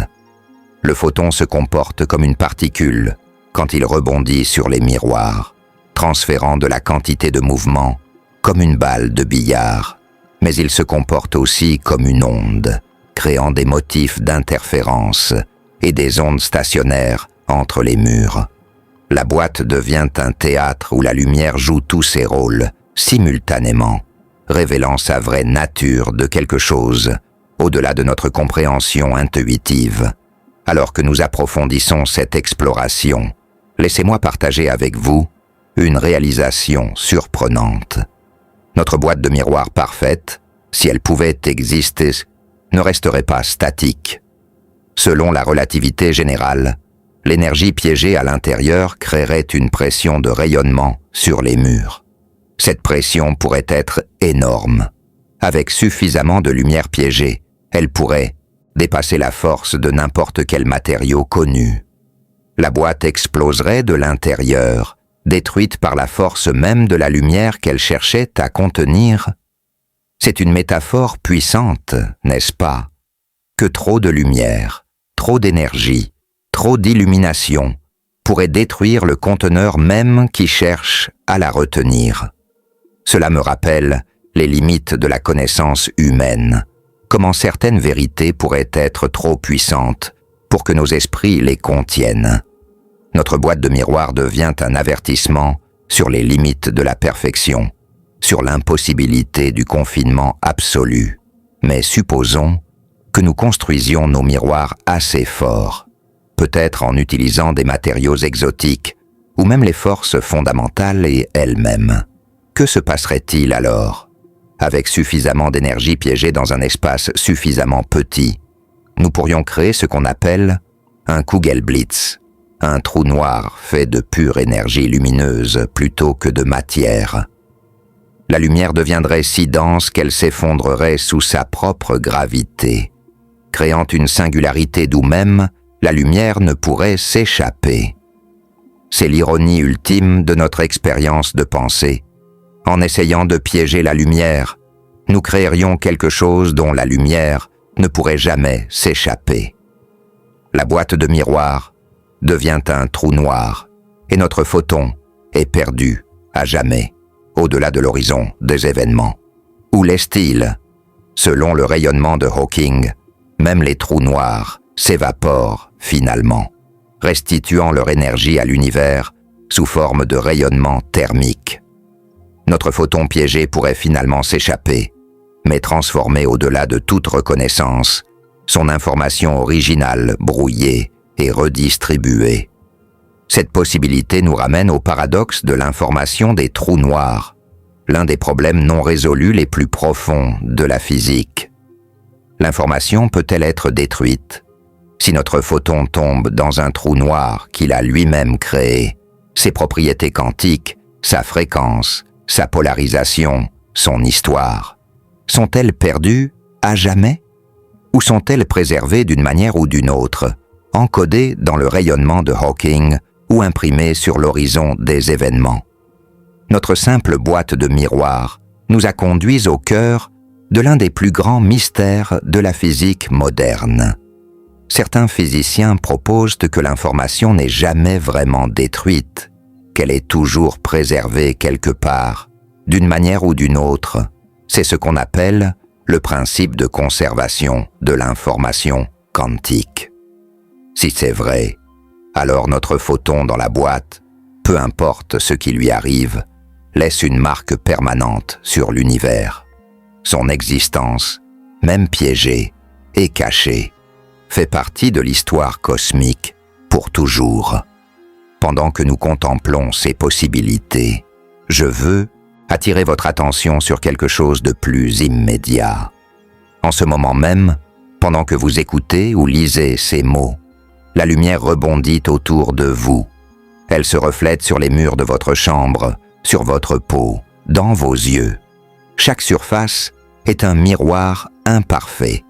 Le photon se comporte comme une particule quand il rebondit sur les miroirs, transférant de la quantité de mouvement comme une balle de billard, mais il se comporte aussi comme une onde, créant des motifs d'interférence et des ondes stationnaires entre les murs. La boîte devient un théâtre où la lumière joue tous ses rôles simultanément, révélant sa vraie nature de quelque chose au-delà de notre compréhension intuitive. Alors que nous approfondissons cette exploration, laissez-moi partager avec vous une réalisation surprenante. Notre boîte de miroir parfaite, si elle pouvait exister, ne resterait pas statique. Selon la relativité générale, l'énergie piégée à l'intérieur créerait une pression de rayonnement sur les murs. Cette pression pourrait être énorme. Avec suffisamment de lumière piégée, elle pourrait dépasser la force de n'importe quel matériau connu. La boîte exploserait de l'intérieur, détruite par la force même de la lumière qu'elle cherchait à contenir. C'est une métaphore puissante, n'est-ce pas? Que trop de lumière, trop d'énergie, trop d'illumination pourrait détruire le conteneur même qui cherche à la retenir. Cela me rappelle les limites de la connaissance humaine, comment certaines vérités pourraient être trop puissantes pour que nos esprits les contiennent. Notre boîte de miroir devient un avertissement sur les limites de la perfection, sur l'impossibilité du confinement absolu. Mais supposons que nous construisions nos miroirs assez forts, peut-être en utilisant des matériaux exotiques, ou même les forces fondamentales et elles-mêmes. Que se passerait-il alors? Avec suffisamment d'énergie piégée dans un espace suffisamment petit, nous pourrions créer ce qu'on appelle un Kugelblitz, un trou noir fait de pure énergie lumineuse plutôt que de matière. La lumière deviendrait si dense qu'elle s'effondrerait sous sa propre gravité, créant une singularité d'où même la lumière ne pourrait s'échapper. C'est l'ironie ultime de notre expérience de pensée. En essayant de piéger la lumière, nous créerions quelque chose dont la lumière ne pourrait jamais s'échapper. La boîte de miroir devient un trou noir et notre photon est perdu à jamais, au-delà de l'horizon des événements. Où l'est-il? Selon le rayonnement de Hawking, même les trous noirs s'évaporent finalement, restituant leur énergie à l'univers sous forme de rayonnement thermique. Notre photon piégé pourrait finalement s'échapper, mais transformer au-delà de toute reconnaissance son information originale brouillée et redistribuée. Cette possibilité nous ramène au paradoxe de l'information des trous noirs, l'un des problèmes non résolus les plus profonds de la physique. L'information peut-elle être détruite? Si notre photon tombe dans un trou noir qu'il a lui-même créé, ses propriétés quantiques, sa fréquence, sa polarisation, son histoire, sont-elles perdues à jamais? Ou sont-elles préservées d'une manière ou d'une autre, encodées dans le rayonnement de Hawking ou imprimées sur l'horizon des événements? Notre simple boîte de miroir nous a conduits au cœur de l'un des plus grands mystères de la physique moderne. Certains physiciens proposent que l'information n'est jamais vraiment détruite, qu'elle est toujours préservée quelque part, d'une manière ou d'une autre. C'est ce qu'on appelle le principe de conservation de l'information quantique. Si c'est vrai, alors notre photon dans la boîte, peu importe ce qui lui arrive, laisse une marque permanente sur l'univers. Son existence, même piégée et cachée, fait partie de l'histoire cosmique pour toujours. Pendant que nous contemplons ces possibilités, je veux attirer votre attention sur quelque chose de plus immédiat. En ce moment même, pendant que vous écoutez ou lisez ces mots, la lumière rebondit autour de vous. Elle se reflète sur les murs de votre chambre, sur votre peau, dans vos yeux. Chaque surface est un miroir imparfait,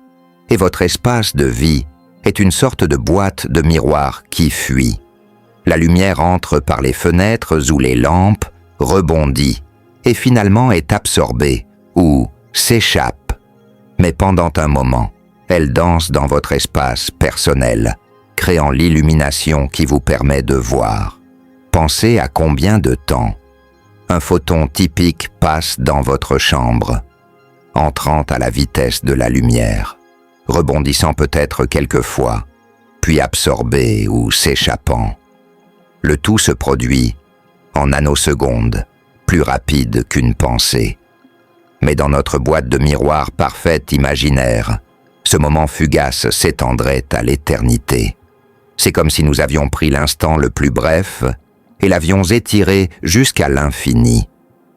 et votre espace de vie est une sorte de boîte de miroir qui fuit. La lumière entre par les fenêtres ou les lampes, rebondit, et finalement est absorbée ou s'échappe. Mais pendant un moment, elle danse dans votre espace personnel, créant l'illumination qui vous permet de voir. Pensez à combien de temps un photon typique passe dans votre chambre, entrant à la vitesse de la lumière, rebondissant peut-être quelques fois, puis absorbé ou s'échappant. Le tout se produit en nanosecondes, plus rapide qu'une pensée. Mais dans notre boîte de miroir parfaite imaginaire, ce moment fugace s'étendrait à l'éternité. C'est comme si nous avions pris l'instant le plus bref et l'avions étiré jusqu'à l'infini,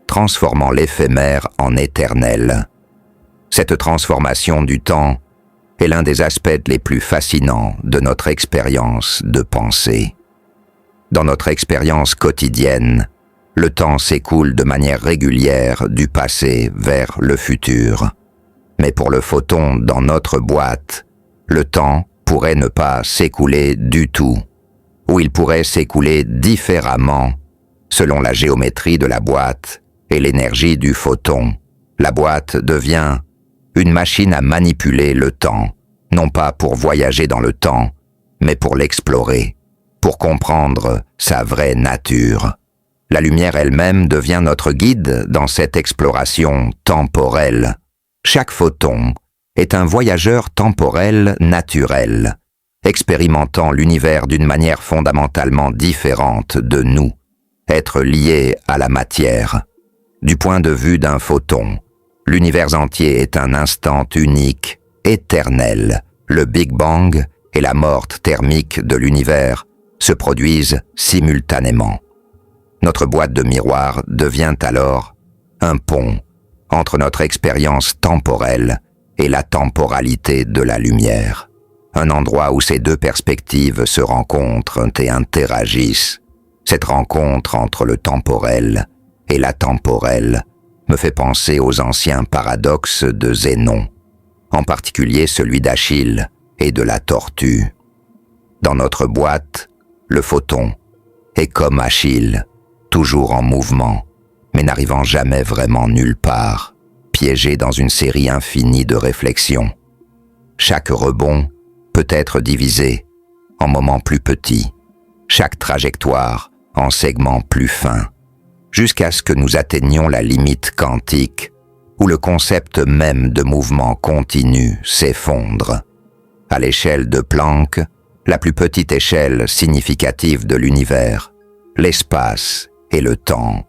transformant l'éphémère en éternel. Cette transformation du temps est l'un des aspects les plus fascinants de notre expérience de pensée. Dans notre expérience quotidienne, le temps s'écoule de manière régulière du passé vers le futur. Mais pour le photon dans notre boîte, le temps pourrait ne pas s'écouler du tout, ou il pourrait s'écouler différemment selon la géométrie de la boîte et l'énergie du photon. La boîte devient une machine à manipuler le temps, non pas pour voyager dans le temps, mais pour l'explorer, pour comprendre sa vraie nature. La lumière elle-même devient notre guide dans cette exploration temporelle. Chaque photon est un voyageur temporel naturel, expérimentant l'univers d'une manière fondamentalement différente de nous, être lié à la matière. Du point de vue d'un photon, l'univers entier est un instant unique, éternel. Le Big Bang et la mort thermique de l'univers se produisent simultanément. Notre boîte de miroir devient alors un pont entre notre expérience temporelle et la temporalité de la lumière. Un endroit où ces deux perspectives se rencontrent et interagissent. Cette rencontre entre le temporel et l'atemporel me fait penser aux anciens paradoxes de Zénon, en particulier celui d'Achille et de la tortue. Dans notre boîte, le photon est comme Achille, toujours en mouvement, mais n'arrivant jamais vraiment nulle part, piégé dans une série infinie de réflexions. Chaque rebond peut être divisé en moments plus petits, chaque trajectoire en segments plus fins, jusqu'à ce que nous atteignions la limite quantique, où le concept même de mouvement continu s'effondre. À l'échelle de Planck, la plus petite échelle significative de l'univers, l'espace et le temps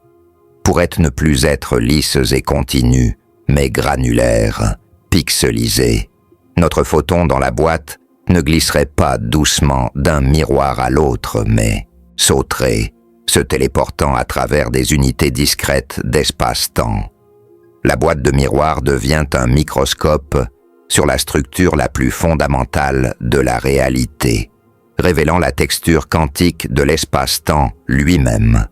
pourraient ne plus être lisses et continues, mais granulaires, pixelisés. Notre photon dans la boîte ne glisserait pas doucement d'un miroir à l'autre, mais sauterait, se téléportant à travers des unités discrètes d'espace-temps. La boîte de miroir devient un microscope sur la structure la plus fondamentale de la réalité, révélant la texture quantique de l'espace-temps lui-même.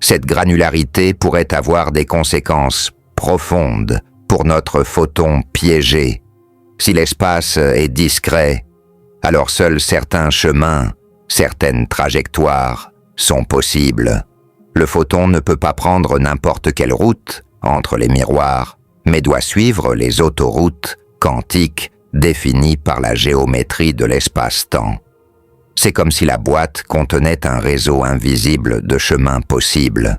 Cette granularité pourrait avoir des conséquences profondes pour notre photon piégé. Si l'espace est discret, alors seuls certains chemins, certaines trajectoires sont possibles. Le photon ne peut pas prendre n'importe quelle route entre les miroirs, mais doit suivre les autoroutes quantiques définies par la géométrie de l'espace-temps. C'est comme si la boîte contenait un réseau invisible de chemins possibles,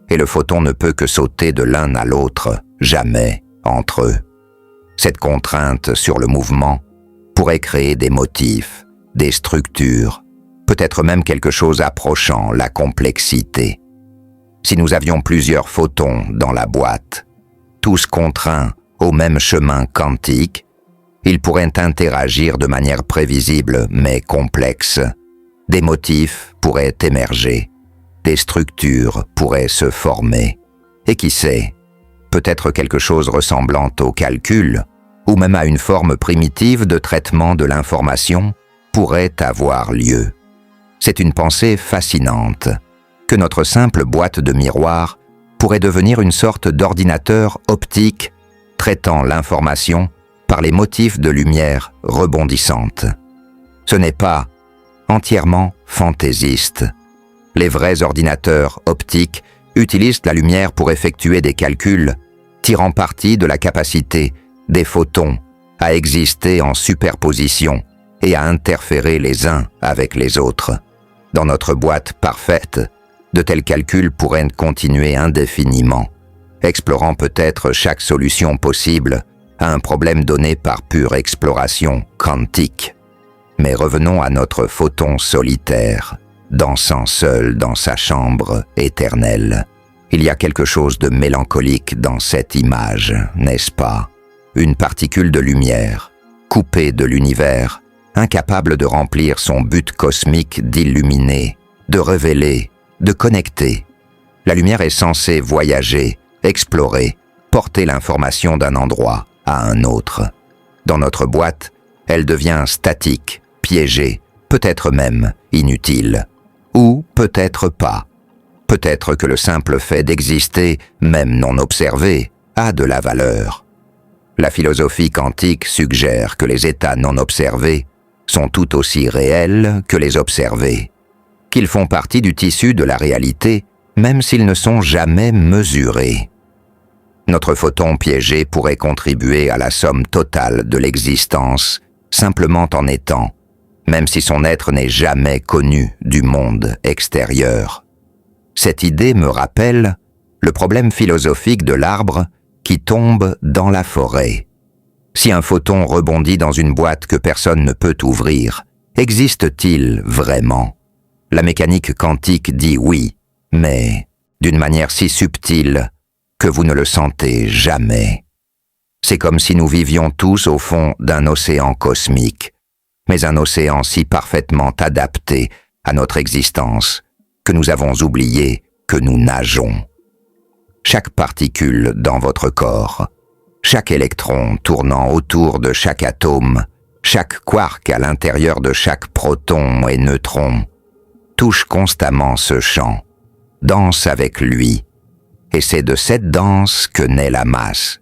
et le photon ne peut que sauter de l'un à l'autre, jamais entre eux. Cette contrainte sur le mouvement pourrait créer des motifs, des structures, peut-être même quelque chose approchant la complexité. Si nous avions plusieurs photons dans la boîte, tous contraints au même chemin quantique, ils pourraient interagir de manière prévisible mais complexe, Des motifs pourraient émerger, des structures pourraient se former, et qui sait, peut-être quelque chose ressemblant au calcul, ou même à une forme primitive de traitement de l'information, pourrait avoir lieu. C'est une pensée fascinante, que notre simple boîte de miroir pourrait devenir une sorte d'ordinateur optique traitant l'information par les motifs de lumière rebondissante. Ce n'est pas entièrement fantaisiste. Les vrais ordinateurs optiques utilisent la lumière pour effectuer des calculs, tirant parti de la capacité des photons à exister en superposition et à interférer les uns avec les autres. Dans notre boîte parfaite, de tels calculs pourraient continuer indéfiniment, explorant peut-être chaque solution possible à un problème donné par pure exploration quantique. Mais revenons à notre photon solitaire, dansant seul dans sa chambre éternelle. Il y a quelque chose de mélancolique dans cette image, n'est-ce pas? Une particule de lumière, coupée de l'univers, incapable de remplir son but cosmique d'illuminer, de révéler, de connecter. La lumière est censée voyager, explorer, porter l'information d'un endroit à un autre. Dans notre boîte, elle devient statique, piégée, peut-être même inutile. Ou peut-être pas. Peut-être que le simple fait d'exister, même non observé, a de la valeur. La philosophie quantique suggère que les états non observés sont tout aussi réels que les observés, qu'ils font partie du tissu de la réalité, même s'ils ne sont jamais mesurés. Notre photon piégé pourrait contribuer à la somme totale de l'existence, simplement en étant, même si son être n'est jamais connu du monde extérieur. Cette idée me rappelle le problème philosophique de l'arbre qui tombe dans la forêt. Si un photon rebondit dans une boîte que personne ne peut ouvrir, existe-t-il vraiment? La mécanique quantique dit oui, mais d'une manière si subtile que vous ne le sentez jamais. C'est comme si nous vivions tous au fond d'un océan cosmique, mais un océan si parfaitement adapté à notre existence que nous avons oublié que nous nageons. Chaque particule dans votre corps, chaque électron tournant autour de chaque atome, chaque quark à l'intérieur de chaque proton et neutron, touche constamment ce champ, danse avec lui, et c'est de cette danse que naît la masse.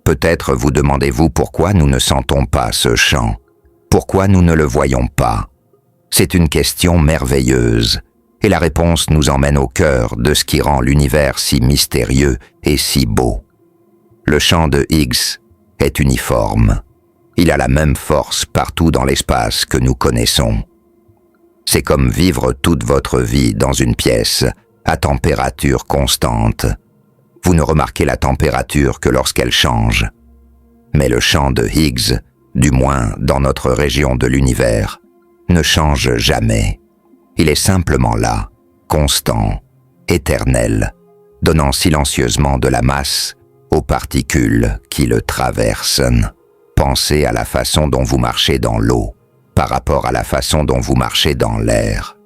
Peut-être vous demandez-vous pourquoi nous ne sentons pas ce chant, pourquoi nous ne le voyons pas. C'est une question merveilleuse, et la réponse nous emmène au cœur de ce qui rend l'univers si mystérieux et si beau. Le champ de Higgs est uniforme. Il a la même force partout dans l'espace que nous connaissons. C'est comme vivre toute votre vie dans une pièce à température constante. Vous ne remarquez la température que lorsqu'elle change. Mais le champ de Higgs, du moins dans notre région de l'univers, ne change jamais. Il est simplement là, constant, éternel, donnant silencieusement de la masse aux particules qui le traversent. Pensez à la façon dont vous marchez dans l'eau, par rapport à la façon dont vous marchez dans l'air.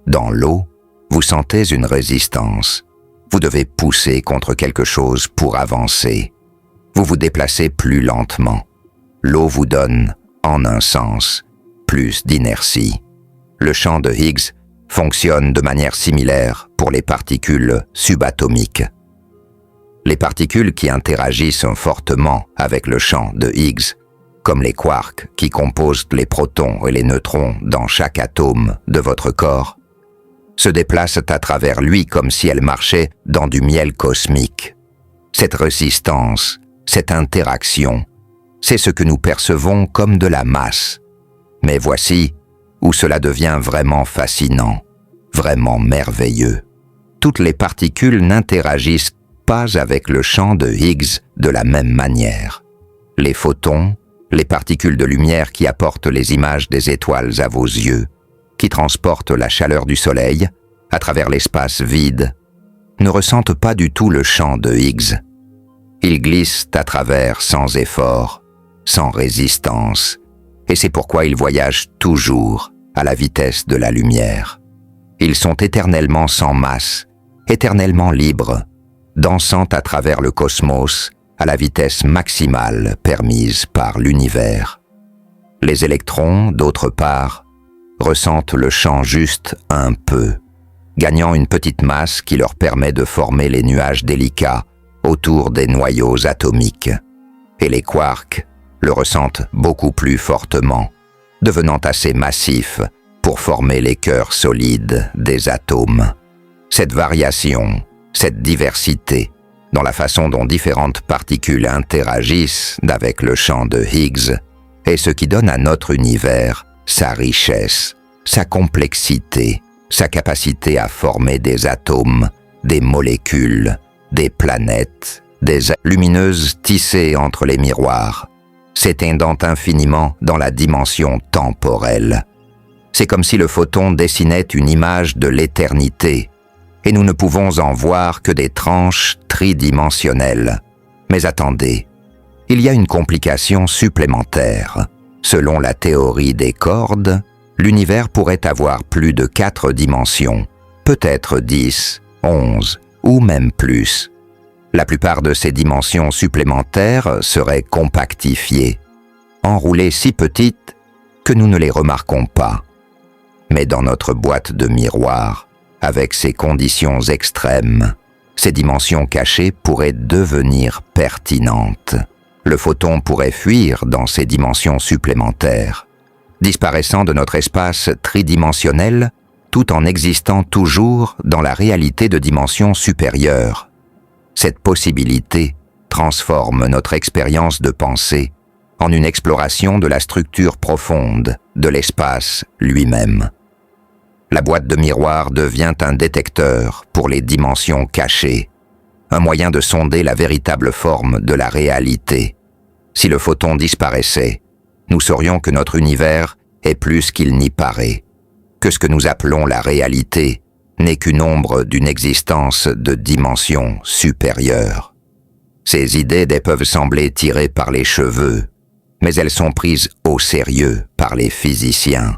Dans l'eau, vous sentez une résistance. Vous devez pousser contre quelque chose pour avancer. Vous vous déplacez plus lentement. L'eau vous donne, en un sens, plus d'inertie. Le champ de Higgs fonctionne de manière similaire pour les particules subatomiques. Les particules qui interagissent fortement avec le champ de Higgs, comme les quarks qui composent les protons et les neutrons dans chaque atome de votre corps, se déplacent à travers lui comme si elles marchaient dans du miel cosmique. Cette résistance, cette interaction, c'est ce que nous percevons comme de la masse. Mais voici où cela devient vraiment fascinant, vraiment merveilleux. Toutes les particules n'interagissent pas avec le champ de Higgs de la même manière. Les photons, les particules de lumière qui apportent les images des étoiles à vos yeux, qui transportent la chaleur du soleil à travers l'espace vide, ne ressentent pas du tout le champ de Higgs. Ils glissent à travers sans effort, sans résistance, et c'est pourquoi ils voyagent toujours à la vitesse de la lumière. Ils sont éternellement sans masse, éternellement libres, dansant à travers le cosmos à la vitesse maximale permise par l'univers. Les électrons, d'autre part, ressentent le champ juste un peu, gagnant une petite masse qui leur permet de former les nuages délicats autour des noyaux atomiques. Et les quarks le ressentent beaucoup plus fortement, devenant assez massifs pour former les cœurs solides des atomes. Cette variation, cette diversité, dans la façon dont différentes particules interagissent avec le champ de Higgs, est ce qui donne à notre univers sa richesse, sa complexité, sa capacité à former des atomes, des molécules, des planètes, des lumineuses tissées entre les miroirs, s'éteindant infiniment dans la dimension temporelle. C'est comme si le photon dessinait une image de l'éternité, et nous ne pouvons en voir que des tranches tridimensionnelles. Mais attendez, il y a une complication supplémentaire. Selon la théorie des cordes, l'univers pourrait avoir plus de 4 dimensions, peut-être 10, 11 ou même plus. La plupart de ces dimensions supplémentaires seraient compactifiées, enroulées si petites que nous ne les remarquons pas. Mais dans notre boîte de miroir, avec ces conditions extrêmes, ces dimensions cachées pourraient devenir pertinentes. Le photon pourrait fuir dans ces dimensions supplémentaires, disparaissant de notre espace tridimensionnel tout en existant toujours dans la réalité de dimensions supérieures. Cette possibilité transforme notre expérience de pensée en une exploration de la structure profonde de l'espace lui-même. La boîte de miroir devient un détecteur pour les dimensions cachées, un moyen de sonder la véritable forme de la réalité. Si le photon disparaissait, nous saurions que notre univers est plus qu'il n'y paraît, que ce que nous appelons la réalité n'est qu'une ombre d'une existence de dimension supérieure. Ces idées peuvent sembler tirées par les cheveux, mais elles sont prises au sérieux par les physiciens.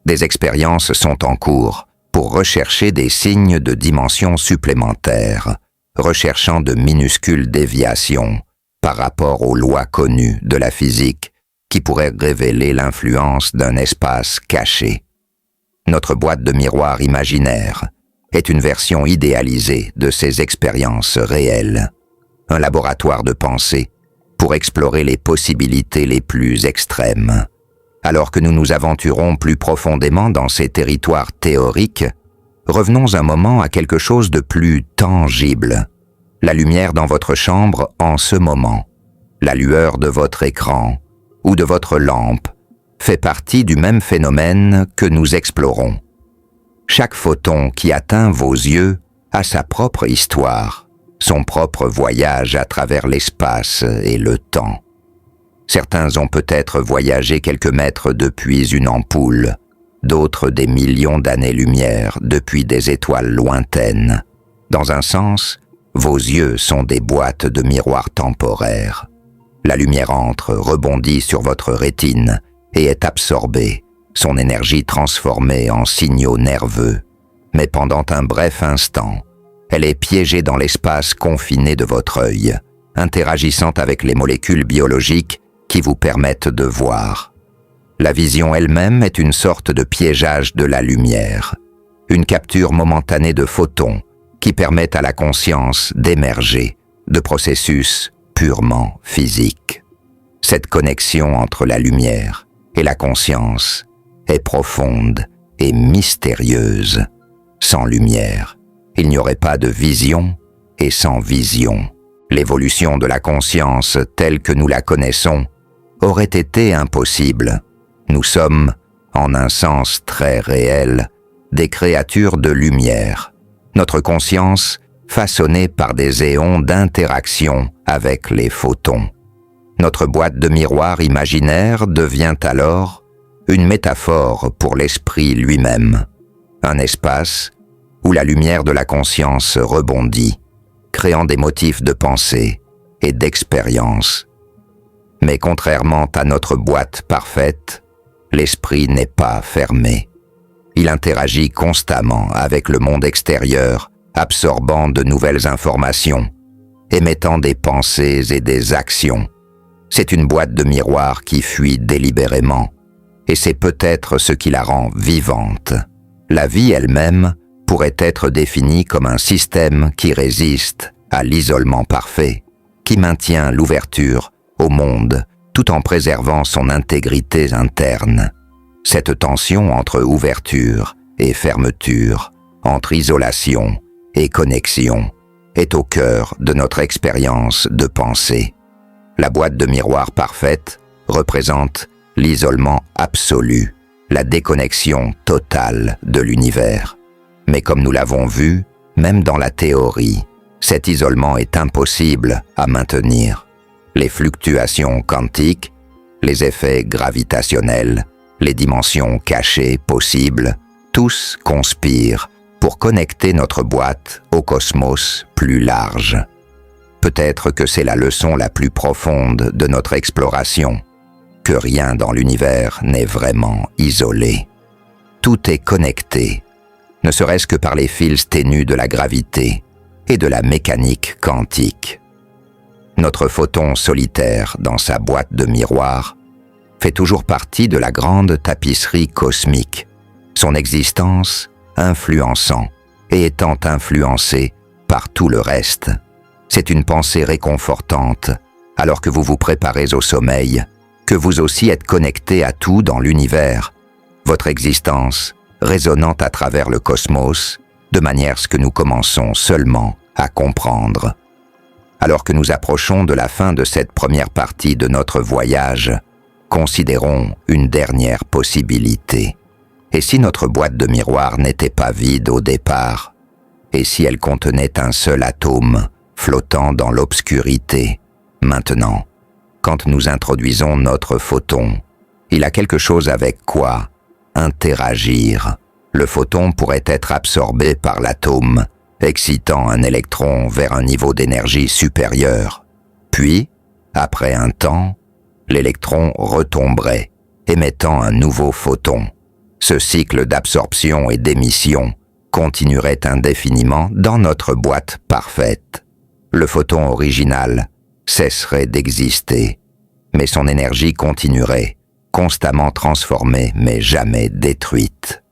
Des expériences sont en cours pour rechercher des signes de dimension supplémentaires, recherchant de minuscules déviations par rapport aux lois connues de la physique qui pourraient révéler l'influence d'un espace caché. Notre boîte de miroir imaginaire est une version idéalisée de ces expériences réelles, un laboratoire de pensée pour explorer les possibilités les plus extrêmes. Alors que nous nous aventurons plus profondément dans ces territoires théoriques, revenons un moment à quelque chose de plus tangible. La lumière dans votre chambre en ce moment, la lueur de votre écran ou de votre lampe fait partie du même phénomène que nous explorons. Chaque photon qui atteint vos yeux a sa propre histoire, son propre voyage à travers l'espace et le temps. Certains ont peut-être voyagé quelques mètres depuis une ampoule, d'autres des millions d'années-lumière depuis des étoiles lointaines. Dans un sens, vos yeux sont des boîtes de miroirs temporaires. La lumière entre, rebondit sur votre rétine et est absorbée, son énergie transformée en signaux nerveux. Mais pendant un bref instant, elle est piégée dans l'espace confiné de votre œil, interagissant avec les molécules biologiques qui vous permettent de voir. La vision elle-même est une sorte de piégeage de la lumière, une capture momentanée de photons qui permettent à la conscience d'émerger de processus purement physiques. Cette connexion entre la lumière et la conscience est profonde et mystérieuse. Sans lumière, il n'y aurait pas de vision, et sans vision, l'évolution de la conscience telle que nous la connaissons aurait été impossible. Nous sommes, en un sens très réel, des créatures de lumière. Notre conscience façonnée par des éons d'interaction avec les photons. Notre boîte de miroir imaginaire devient alors une métaphore pour l'esprit lui-même, un espace où la lumière de la conscience rebondit, créant des motifs de pensée et d'expérience. Mais contrairement à notre boîte parfaite, L'esprit n'est pas fermé. Il interagit constamment avec le monde extérieur, absorbant de nouvelles informations, émettant des pensées et des actions. C'est une boîte de miroir qui fuit délibérément, et c'est peut-être ce qui la rend vivante. La vie elle-même pourrait être définie comme un système qui résiste à l'isolement parfait, qui maintient l'ouverture au monde tout en préservant son intégrité interne. Cette tension entre ouverture et fermeture, entre isolation et connexion, est au cœur de notre expérience de pensée. La boîte de miroir parfaite représente l'isolement absolu, la déconnexion totale de l'univers. Mais comme nous l'avons vu, même dans la théorie, cet isolement est impossible à maintenir. Les fluctuations quantiques, les effets gravitationnels, les dimensions cachées possibles, tous conspirent pour connecter notre boîte au cosmos plus large. Peut-être que c'est la leçon la plus profonde de notre exploration, que rien dans l'univers n'est vraiment isolé. Tout est connecté, ne serait-ce que par les fils ténus de la gravité et de la mécanique quantique. Notre photon solitaire dans sa boîte de miroir fait toujours partie de la grande tapisserie cosmique, son existence influençant et étant influencée par tout le reste. C'est une pensée réconfortante, alors que vous vous préparez au sommeil, que vous aussi êtes connecté à tout dans l'univers, votre existence résonnant à travers le cosmos, de manière à ce que nous commençons seulement à comprendre. Alors que nous approchons de la fin de cette première partie de notre voyage, considérons une dernière possibilité. Et si notre boîte de miroir n'était pas vide au départ? Et si elle contenait un seul atome flottant dans l'obscurité? Maintenant, quand nous introduisons notre photon, il a quelque chose avec quoi interagir. Le photon pourrait être absorbé par l'atome, excitant un électron vers un niveau d'énergie supérieur. Puis, après un temps, l'électron retomberait, émettant un nouveau photon. Ce cycle d'absorption et d'émission continuerait indéfiniment dans notre boîte parfaite. Le photon original cesserait d'exister, mais son énergie continuerait, constamment transformée mais jamais détruite.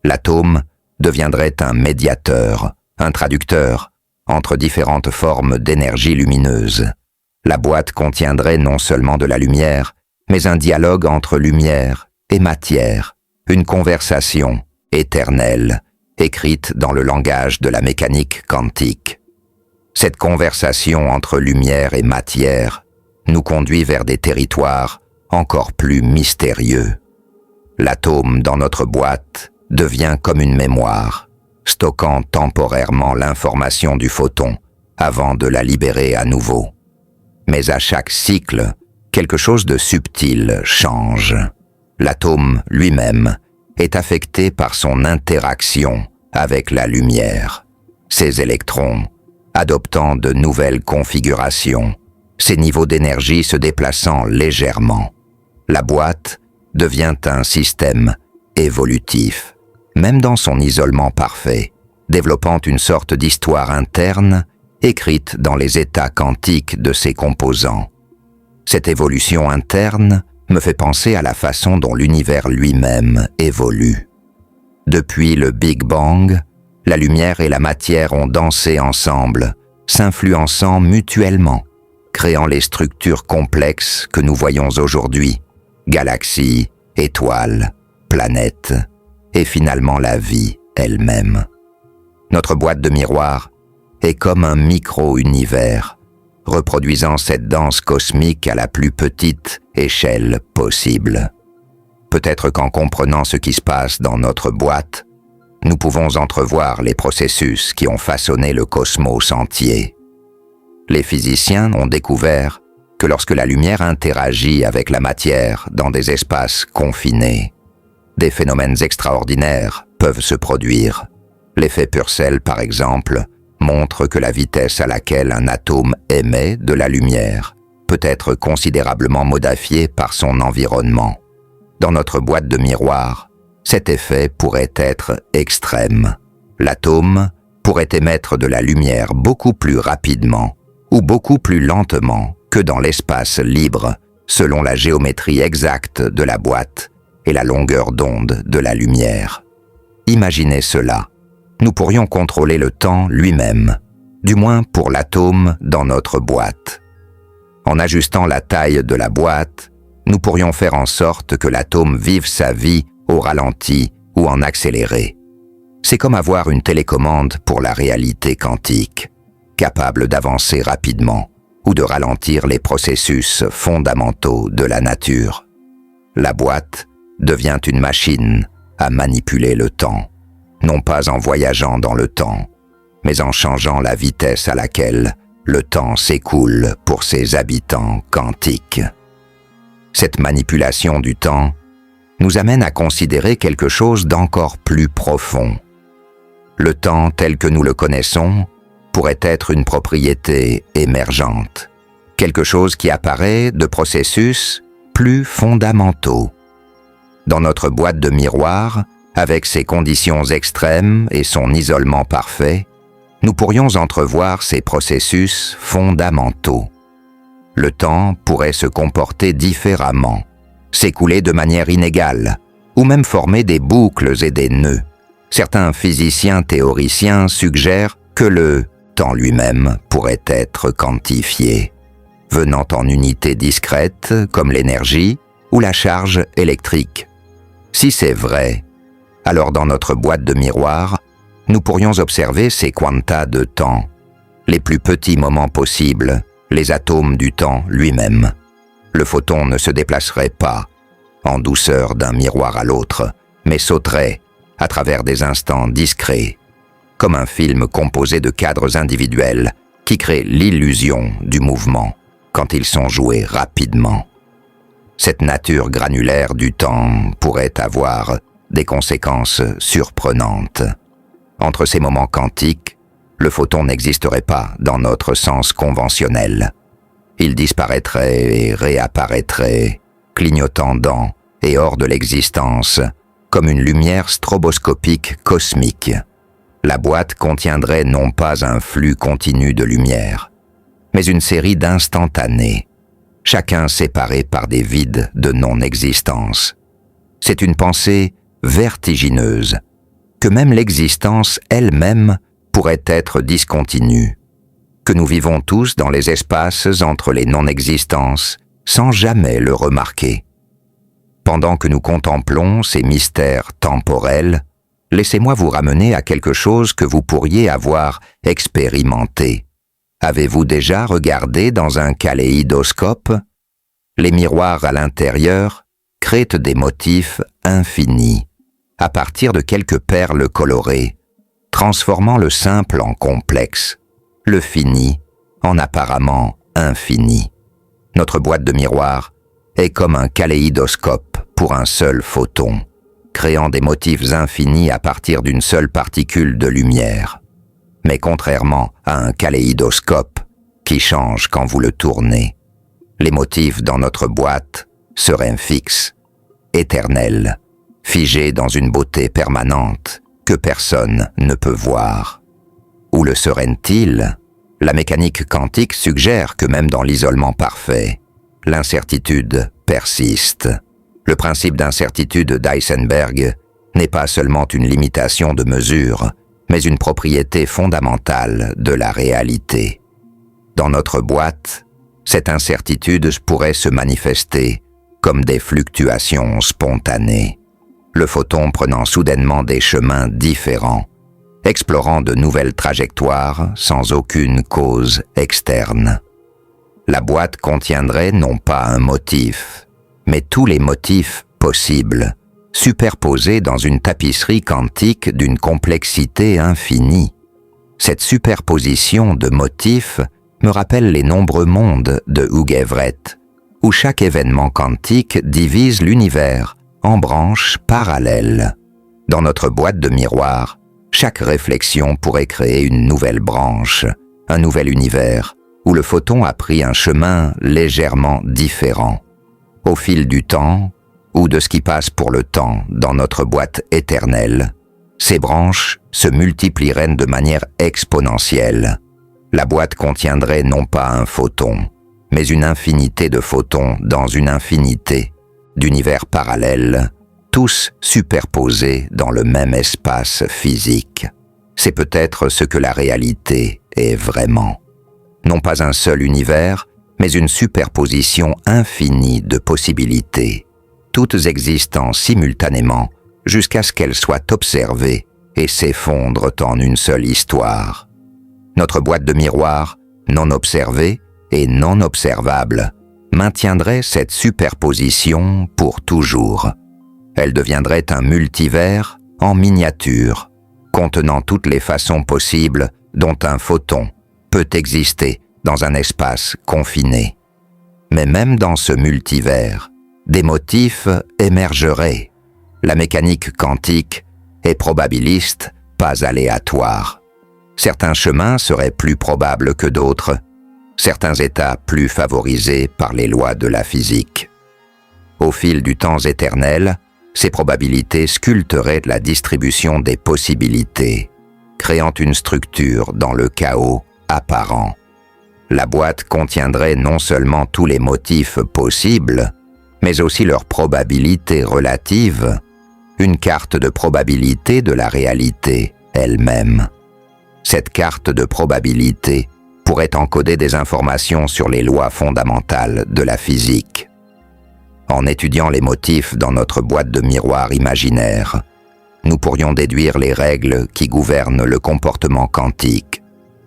L'atome deviendrait un médiateur, un traducteur, entre différentes formes d'énergie lumineuse. La boîte contiendrait non seulement de la lumière, mais un dialogue entre lumière et matière, une conversation éternelle, écrite dans le langage de la mécanique quantique. Cette conversation entre lumière et matière nous conduit vers des territoires encore plus mystérieux. L'atome dans notre boîte devient comme une mémoire, stockant temporairement l'information du photon avant de la libérer à nouveau. Mais à chaque cycle, quelque chose de subtil change. L'atome lui-même est affecté par son interaction avec la lumière. Ses électrons, adoptant de nouvelles configurations, ses niveaux d'énergie se déplaçant légèrement. La boîte devient un système évolutif, même dans son isolement parfait, développant une sorte d'histoire interne écrite dans les états quantiques de ses composants. Cette évolution interne me fait penser à la façon dont l'univers lui-même évolue. Depuis le Big Bang, la lumière et la matière ont dansé ensemble, s'influençant mutuellement, créant les structures complexes que nous voyons aujourd'hui, galaxies, étoiles, planètes, et finalement la vie elle-même. Notre boîte de miroir est comme un micro-univers, reproduisant cette danse cosmique à la plus petite échelle possible. Peut-être qu'en comprenant ce qui se passe dans notre boîte, nous pouvons entrevoir les processus qui ont façonné le cosmos entier. Les physiciens ont découvert que lorsque la lumière interagit avec la matière dans des espaces confinés, des phénomènes extraordinaires peuvent se produire. L'effet Purcell, par exemple, montre que la vitesse à laquelle un atome émet de la lumière peut être considérablement modifiée par son environnement. Dans notre boîte de miroir, cet effet pourrait être extrême. L'atome pourrait émettre de la lumière beaucoup plus rapidement ou beaucoup plus lentement que dans l'espace libre, selon la géométrie exacte de la boîte et la longueur d'onde de la lumière. Imaginez cela. Nous pourrions contrôler le temps lui-même, du moins pour l'atome dans notre boîte. En ajustant la taille de la boîte, nous pourrions faire en sorte que l'atome vive sa vie au ralenti ou en accéléré. C'est comme avoir une télécommande pour la réalité quantique, capable d'avancer rapidement ou de ralentir les processus fondamentaux de la nature. La boîte devient une machine à manipuler le temps, non pas en voyageant dans le temps, mais en changeant la vitesse à laquelle le temps s'écoule pour ses habitants quantiques. Cette manipulation du temps nous amène à considérer quelque chose d'encore plus profond. Le temps tel que nous le connaissons pourrait être une propriété émergente, quelque chose qui apparaît de processus plus fondamentaux. Dans notre boîte de miroir, avec ses conditions extrêmes et son isolement parfait, nous pourrions entrevoir ces processus fondamentaux. Le temps pourrait se comporter différemment, s'écouler de manière inégale, ou même former des boucles et des nœuds. Certains physiciens théoriciens suggèrent que le temps lui-même pourrait être quantifié, venant en unités discrètes comme l'énergie ou la charge électrique. Si c'est vrai, alors dans notre boîte de miroir, nous pourrions observer ces quanta de temps, les plus petits moments possibles, les atomes du temps lui-même. Le photon ne se déplacerait pas en douceur d'un miroir à l'autre, mais sauterait à travers des instants discrets, comme un film composé de cadres individuels qui créent l'illusion du mouvement quand ils sont joués rapidement. Cette nature granulaire du temps pourrait avoir des conséquences surprenantes. Entre ces moments quantiques, le photon n'existerait pas dans notre sens conventionnel. Il disparaîtrait et réapparaîtrait, clignotant dans et hors de l'existence, comme une lumière stroboscopique cosmique. La boîte contiendrait non pas un flux continu de lumière, mais une série d'instantanés, chacun séparé par des vides de non-existence. C'est une pensée vertigineuse, que même l'existence elle-même pourrait être discontinue, que nous vivons tous dans les espaces entre les non-existences sans jamais le remarquer. Pendant que nous contemplons ces mystères temporels, laissez-moi vous ramener à quelque chose que vous pourriez avoir expérimenté. Avez-vous déjà regardé dans un kaléidoscope? Les miroirs à l'intérieur créent des motifs infinis, à partir de quelques perles colorées, transformant le simple en complexe, le fini en apparemment infini. Notre boîte de miroir est comme un kaléidoscope pour un seul photon, créant des motifs infinis à partir d'une seule particule de lumière. Mais contrairement à un kaléidoscope qui change quand vous le tournez, les motifs dans notre boîte seraient fixes, éternels, figés dans une beauté permanente que personne ne peut voir. Où le seraient-ils? La mécanique quantique suggère que même dans l'isolement parfait, l'incertitude persiste. Le principe d'incertitude d'Heisenberg n'est pas seulement une limitation de mesure, mais une propriété fondamentale de la réalité. Dans notre boîte, cette incertitude pourrait se manifester comme des fluctuations spontanées, le photon prenant soudainement des chemins différents, explorant de nouvelles trajectoires sans aucune cause externe. La boîte contiendrait non pas un motif, mais tous les motifs possibles, superposés dans une tapisserie quantique d'une complexité infinie. Cette superposition de motifs me rappelle les nombreux mondes de Hugh Everett, où chaque événement quantique divise l'univers en branches parallèles. Dans notre boîte de miroir, chaque réflexion pourrait créer une nouvelle branche, un nouvel univers, où le photon a pris un chemin légèrement différent. Au fil du temps, ou de ce qui passe pour le temps dans notre boîte éternelle, ces branches se multiplieraient de manière exponentielle. La boîte contiendrait non pas un photon, mais une infinité de photons dans une infinité d'univers parallèles, tous superposés dans le même espace physique. C'est peut-être ce que la réalité est vraiment. Non pas un seul univers, mais une superposition infinie de possibilités, toutes existant simultanément jusqu'à ce qu'elles soient observées et s'effondrent en une seule histoire. Notre boîte de miroirs, non observée et non observable, maintiendrait cette superposition pour toujours. Elle deviendrait un multivers en miniature, contenant toutes les façons possibles dont un photon peut exister dans un espace confiné. Mais même dans ce multivers, des motifs émergeraient. La mécanique quantique est probabiliste, pas aléatoire. Certains chemins seraient plus probables que d'autres, certains états plus favorisés par les lois de la physique. Au fil du temps éternel, ces probabilités sculpteraient la distribution des possibilités, créant une structure dans le chaos apparent. La boîte contiendrait non seulement tous les motifs possibles, mais aussi leurs probabilités relatives, une carte de probabilité de la réalité elle-même. Cette carte de probabilité pourrait encoder des informations sur les lois fondamentales de la physique. En étudiant les motifs dans notre boîte de miroirs imaginaire, nous pourrions déduire les règles qui gouvernent le comportement quantique,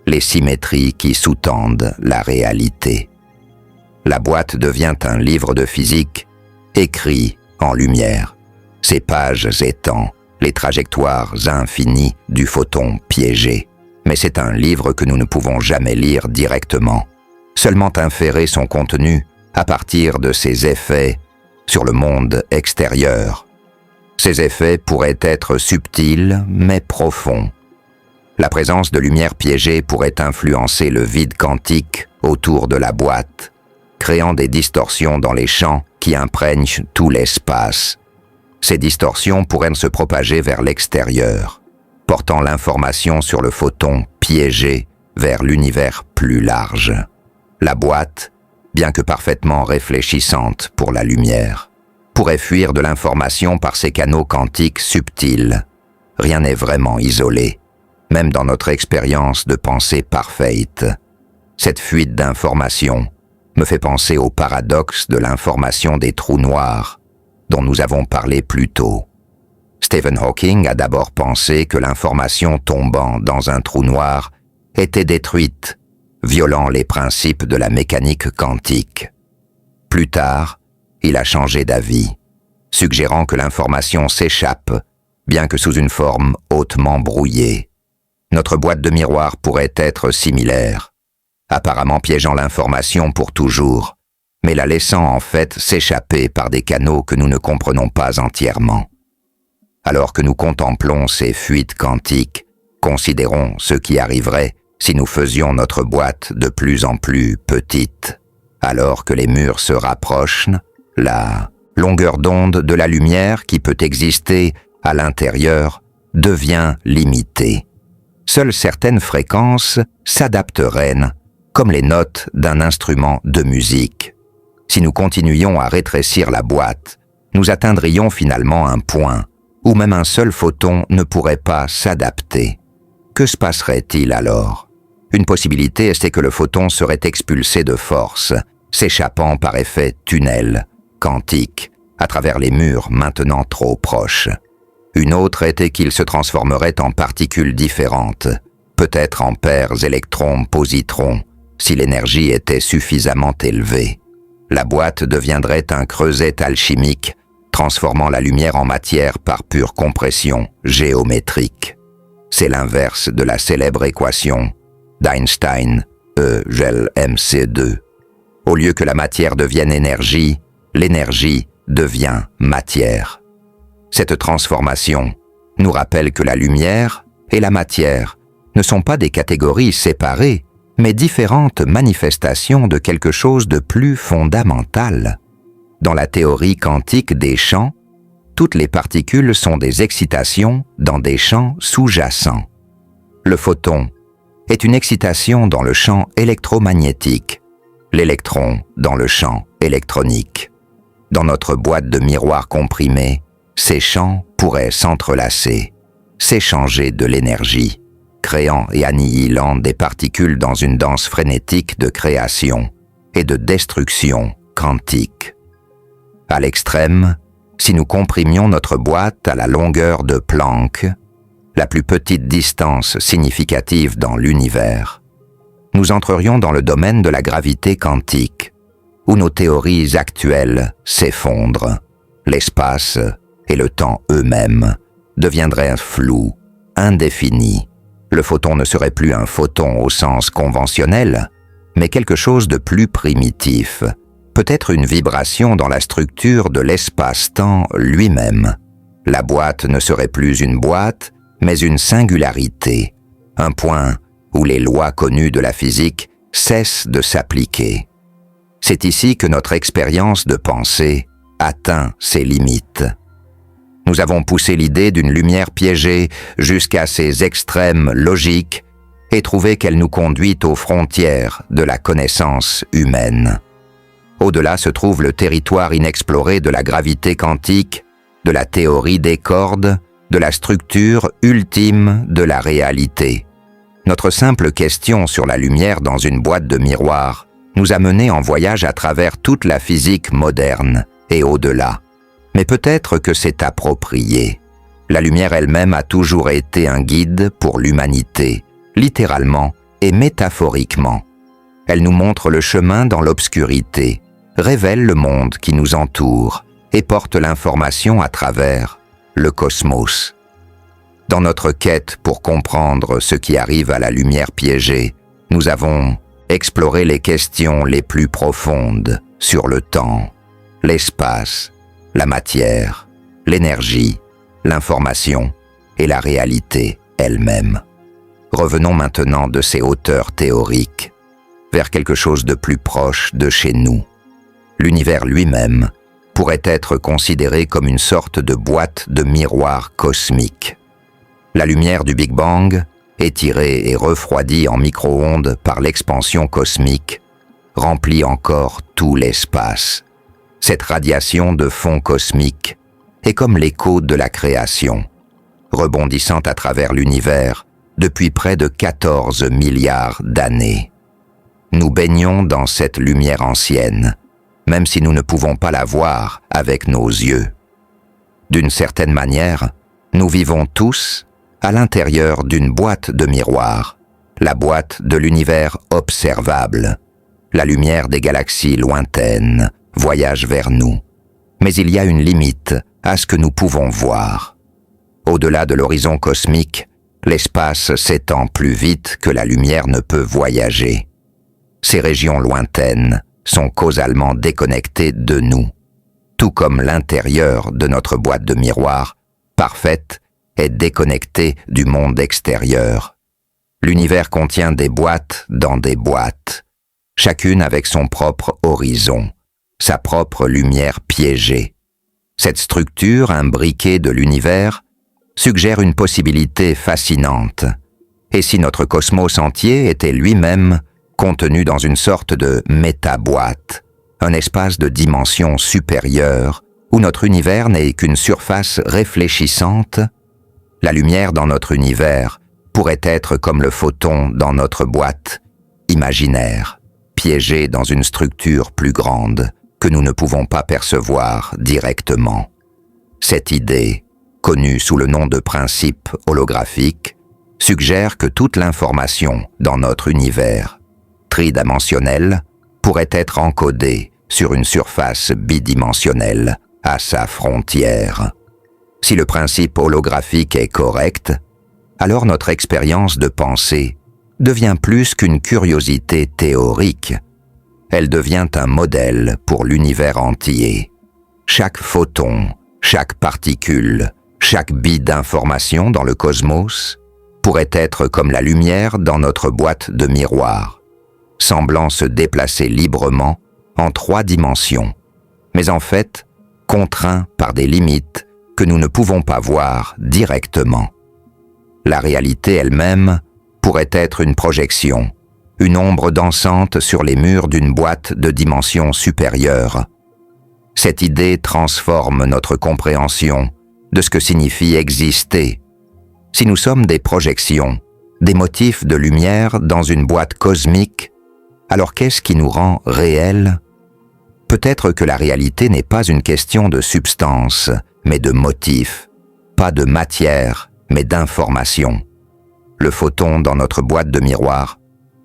les symétries qui sous-tendent la réalité. La boîte devient un livre de physique écrit en lumière, ses pages étant les trajectoires infinies du photon piégé. Mais c'est un livre que nous ne pouvons jamais lire directement, seulement inférer son contenu à partir de ses effets sur le monde extérieur. Ces effets pourraient être subtils mais profonds. La présence de lumière piégée pourrait influencer le vide quantique autour de la boîte, créant des distorsions dans les champs qui imprègnent tout l'espace. Ces distorsions pourraient se propager vers l'extérieur, portant l'information sur le photon piégé vers l'univers plus large. La boîte, bien que parfaitement réfléchissante pour la lumière, pourrait fuir de l'information par ces canaux quantiques subtils. Rien n'est vraiment isolé, même dans notre expérience de pensée parfaite. Cette fuite d'information me fait penser au paradoxe de l'information des trous noirs, dont nous avons parlé plus tôt. Stephen Hawking a d'abord pensé que l'information tombant dans un trou noir était détruite, violant les principes de la mécanique quantique. Plus tard, il a changé d'avis, suggérant que l'information s'échappe, bien que sous une forme hautement brouillée. Notre boîte de miroirs pourrait être similaire, apparemment piégeant l'information pour toujours, mais la laissant en fait s'échapper par des canaux que nous ne comprenons pas entièrement. Alors que nous contemplons ces fuites quantiques, considérons ce qui arriverait si nous faisions notre boîte de plus en plus petite. Alors que les murs se rapprochent, la longueur d'onde de la lumière qui peut exister à l'intérieur devient limitée. Seules certaines fréquences s'adapteraient, comme les notes d'un instrument de musique. Si nous continuions à rétrécir la boîte, nous atteindrions finalement un point où même un seul photon ne pourrait pas s'adapter. Que se passerait-il alors? Une possibilité était que le photon serait expulsé de force, s'échappant par effet tunnel, quantique, à travers les murs maintenant trop proches. Une autre était qu'il se transformerait en particules différentes, peut-être en paires électrons-positrons, si l'énergie était suffisamment élevée. La boîte deviendrait un creuset alchimique, transformant la lumière en matière par pure compression géométrique. C'est l'inverse de la célèbre équation d'Einstein, E = mc2. Au lieu que la matière devienne énergie, l'énergie devient matière. Cette transformation nous rappelle que la lumière et la matière ne sont pas des catégories séparées, mais différentes manifestations de quelque chose de plus fondamental. Dans la théorie quantique des champs, toutes les particules sont des excitations dans des champs sous-jacents. Le photon est une excitation dans le champ électromagnétique, l'électron dans le champ électronique. Dans notre boîte de miroir comprimée, ces champs pourraient s'entrelacer, s'échanger de l'énergie, créant et annihilant des particules dans une danse frénétique de création et de destruction quantique. À l'extrême, si nous comprimions notre boîte à la longueur de Planck, la plus petite distance significative dans l'univers, nous entrerions dans le domaine de la gravité quantique, où nos théories actuelles s'effondrent. L'espace et le temps eux-mêmes deviendraient flous, indéfinis. Le photon ne serait plus un photon au sens conventionnel, mais quelque chose de plus primitif, peut-être une vibration dans la structure de l'espace-temps lui-même. La boîte ne serait plus une boîte, mais une singularité, un point où les lois connues de la physique cessent de s'appliquer. C'est ici que notre expérience de pensée atteint ses limites. Nous avons poussé l'idée d'une lumière piégée jusqu'à ses extrêmes logiques et trouvé qu'elle nous conduit aux frontières de la connaissance humaine. Au-delà se trouve le territoire inexploré de la gravité quantique, de la théorie des cordes, de la structure ultime de la réalité. Notre simple question sur la lumière dans une boîte de miroir nous a menés en voyage à travers toute la physique moderne et au-delà. Mais peut-être que c'est approprié. La lumière elle-même a toujours été un guide pour l'humanité, littéralement et métaphoriquement. Elle nous montre le chemin dans l'obscurité, révèle le monde qui nous entoure et porte l'information à travers le cosmos. Dans notre quête pour comprendre ce qui arrive à la lumière piégée, nous avons exploré les questions les plus profondes sur le temps, l'espace, la matière, l'énergie, l'information et la réalité elle-même. Revenons maintenant de ces hauteurs théoriques vers quelque chose de plus proche de chez nous. L'univers lui-même pourrait être considéré comme une sorte de boîte de miroir cosmique. La lumière du Big Bang, étirée et refroidie en micro-ondes par l'expansion cosmique, remplit encore tout l'espace. Cette radiation de fond cosmique est comme l'écho de la création, rebondissant à travers l'univers depuis près de 14 milliards d'années. Nous baignons dans cette lumière ancienne, même si nous ne pouvons pas la voir avec nos yeux. D'une certaine manière, nous vivons tous à l'intérieur d'une boîte de miroir, la boîte de l'univers observable. La lumière des galaxies lointaines voyage vers nous, mais il y a une limite à ce que nous pouvons voir. Au-delà de l'horizon cosmique, l'espace s'étend plus vite que la lumière ne peut voyager. Ces régions lointaines sont causalement déconnectées de nous, tout comme l'intérieur de notre boîte de miroir, parfaite, est déconnecté du monde extérieur. L'univers contient des boîtes dans des boîtes, chacune avec son propre horizon, sa propre lumière piégée. Cette structure imbriquée de l'univers suggère une possibilité fascinante. Et si notre cosmos entier était lui-même contenu dans une sorte de métaboîte, un espace de dimension supérieure où notre univers n'est qu'une surface réfléchissante, la lumière dans notre univers pourrait être comme le photon dans notre boîte, imaginaire, piégé dans une structure plus grande que nous ne pouvons pas percevoir directement. Cette idée, connue sous le nom de principe holographique, suggère que toute l'information dans notre univers tridimensionnel pourrait être encodée sur une surface bidimensionnelle à sa frontière. Si le principe holographique est correct, alors notre expérience de pensée devient plus qu'une curiosité théorique. Elle devient un modèle pour l'univers entier. Chaque photon, chaque particule, chaque bit d'information dans le cosmos pourrait être comme la lumière dans notre boîte de miroir, semblant se déplacer librement en 3 dimensions. mais en fait contraints par des limites que nous ne pouvons pas voir directement. La réalité elle-même pourrait être une projection, une ombre dansante sur les murs d'une boîte de dimension supérieure. Cette idée transforme notre compréhension de ce que signifie exister. Si nous sommes des projections, des motifs de lumière dans une boîte cosmique, alors qu'est-ce qui nous rend réels ? Peut-être que la réalité n'est pas une question de substance, mais de motif, pas de matière, mais d'information. Le photon dans notre boîte de miroir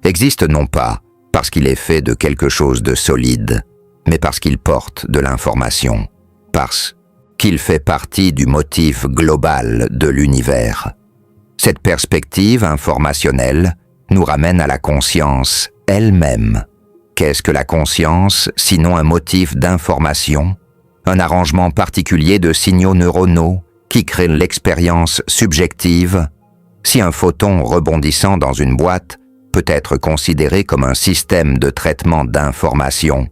existe non pas parce qu'il est fait de quelque chose de solide, mais parce qu'il porte de l'information, parce qu'il fait partie du motif global de l'univers. Cette perspective informationnelle nous ramène à la conscience elle-même. Qu'est-ce que la conscience, sinon un motif d'information, un arrangement particulier de signaux neuronaux qui crée l'expérience subjective? Si un photon rebondissant dans une boîte peut être considéré comme un système de traitement d'information,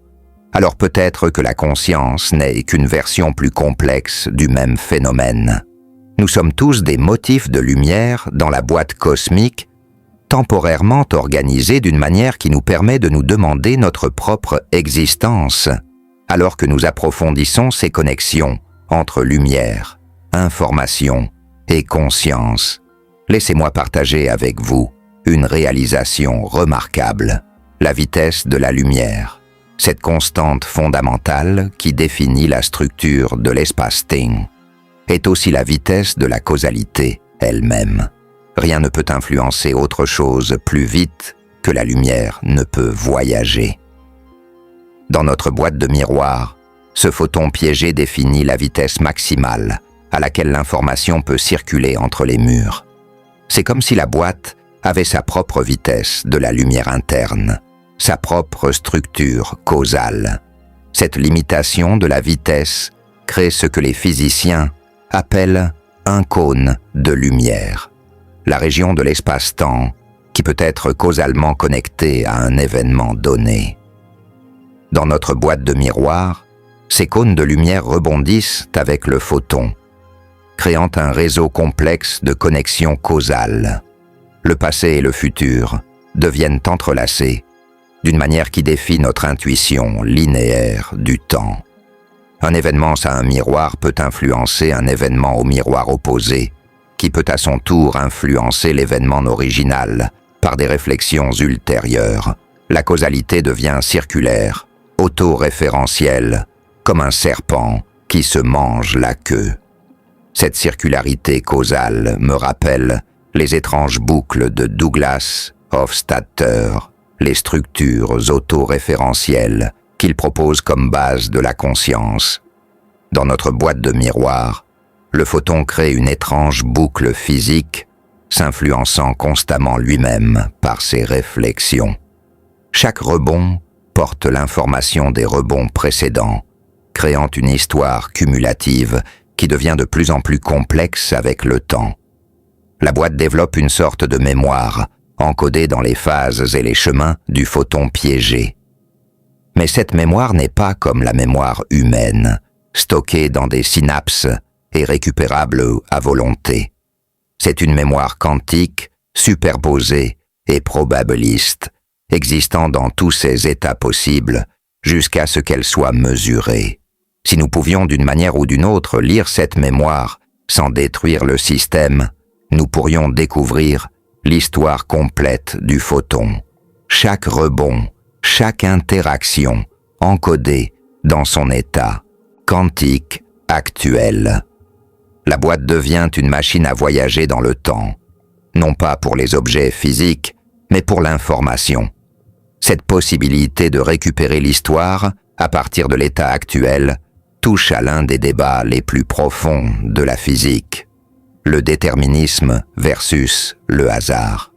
alors peut-être que la conscience n'est qu'une version plus complexe du même phénomène. Nous sommes tous des motifs de lumière dans la boîte cosmique, temporairement organisés d'une manière qui nous permet de nous demander notre propre existence, alors que nous approfondissons ces connexions entre lumière, information et conscience. Laissez-moi partager avec vous une réalisation remarquable, la vitesse de la lumière, cette constante fondamentale qui définit la structure de l'espace-temps, est aussi la vitesse de la causalité elle-même. Rien ne peut influencer autre chose plus vite que la lumière ne peut voyager. Dans notre boîte de miroir, ce photon piégé définit la vitesse maximale à laquelle l'information peut circuler entre les murs. C'est comme si la boîte avait sa propre vitesse de la lumière interne, sa propre structure causale. Cette limitation de la vitesse crée ce que les physiciens appellent un cône de lumière, la région de l'espace-temps qui peut être causalement connectée à un événement donné. Dans notre boîte de miroir, ces cônes de lumière rebondissent avec le photon, créant un réseau complexe de connexions causales. Le passé et le futur deviennent entrelacés d'une manière qui défie notre intuition linéaire du temps. Un événement à un miroir peut influencer un événement au miroir opposé, qui peut à son tour influencer l'événement original par des réflexions ultérieures. La causalité devient circulaire, autoréférentielle, comme un serpent qui se mange la queue. Cette circularité causale me rappelle les étranges boucles de Douglas Hofstadter, les structures autoréférentielles qu'il propose comme base de la conscience. Dans notre boîte de miroir, le photon crée une étrange boucle physique, s'influençant constamment lui-même par ses réflexions. Chaque rebond porte l'information des rebonds précédents, créant une histoire cumulative qui devient de plus en plus complexe avec le temps. La boîte développe une sorte de mémoire, encodée dans les phases et les chemins du photon piégé. Mais cette mémoire n'est pas comme la mémoire humaine, stockée dans des synapses et récupérable à volonté. C'est une mémoire quantique, superposée et probabiliste, existant dans tous ses états possibles, jusqu'à ce qu'elle soit mesurée. Si nous pouvions d'une manière ou d'une autre lire cette mémoire sans détruire le système, nous pourrions découvrir l'histoire complète du photon. Chaque rebond, chaque interaction encodée dans son état quantique actuel. La boîte devient une machine à voyager dans le temps, non pas pour les objets physiques, mais pour l'information. Cette possibilité de récupérer l'histoire à partir de l'état actuel touche à l'un des débats les plus profonds de la physique, le déterminisme versus le hasard.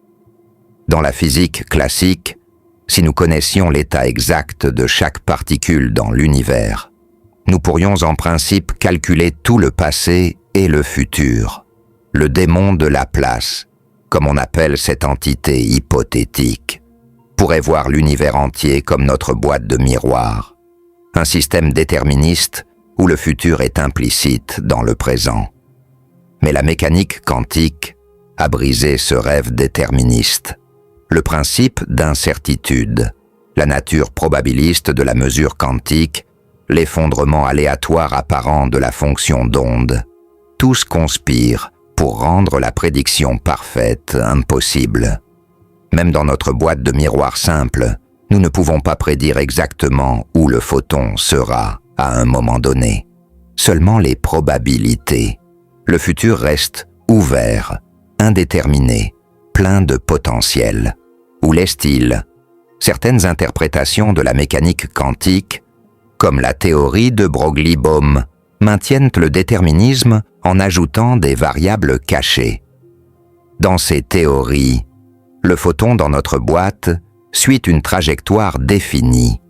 Dans la physique classique, si nous connaissions l'état exact de chaque particule dans l'univers, nous pourrions en principe calculer tout le passé et le futur, le démon de Laplace, comme on appelle cette entité hypothétique, pourrait voir l'univers entier comme notre boîte de miroir. un système déterministe où le futur est implicite dans le présent. Mais la mécanique quantique a brisé ce rêve déterministe. Le principe d'incertitude, la nature probabiliste de la mesure quantique, l'effondrement aléatoire apparent de la fonction d'onde, tous conspirent pour rendre la prédiction parfaite impossible. Même dans notre boîte de miroir simple, nous ne pouvons pas prédire exactement où le photon sera à un moment donné. Seulement les probabilités. Le futur reste ouvert, indéterminé, plein de potentiel. Où laisse-t-il? Certaines interprétations de la mécanique quantique, comme la théorie de Broglie-Bohm, maintiennent le déterminisme en ajoutant des variables cachées. Dans ces théories, le photon dans notre boîte suit une trajectoire définie,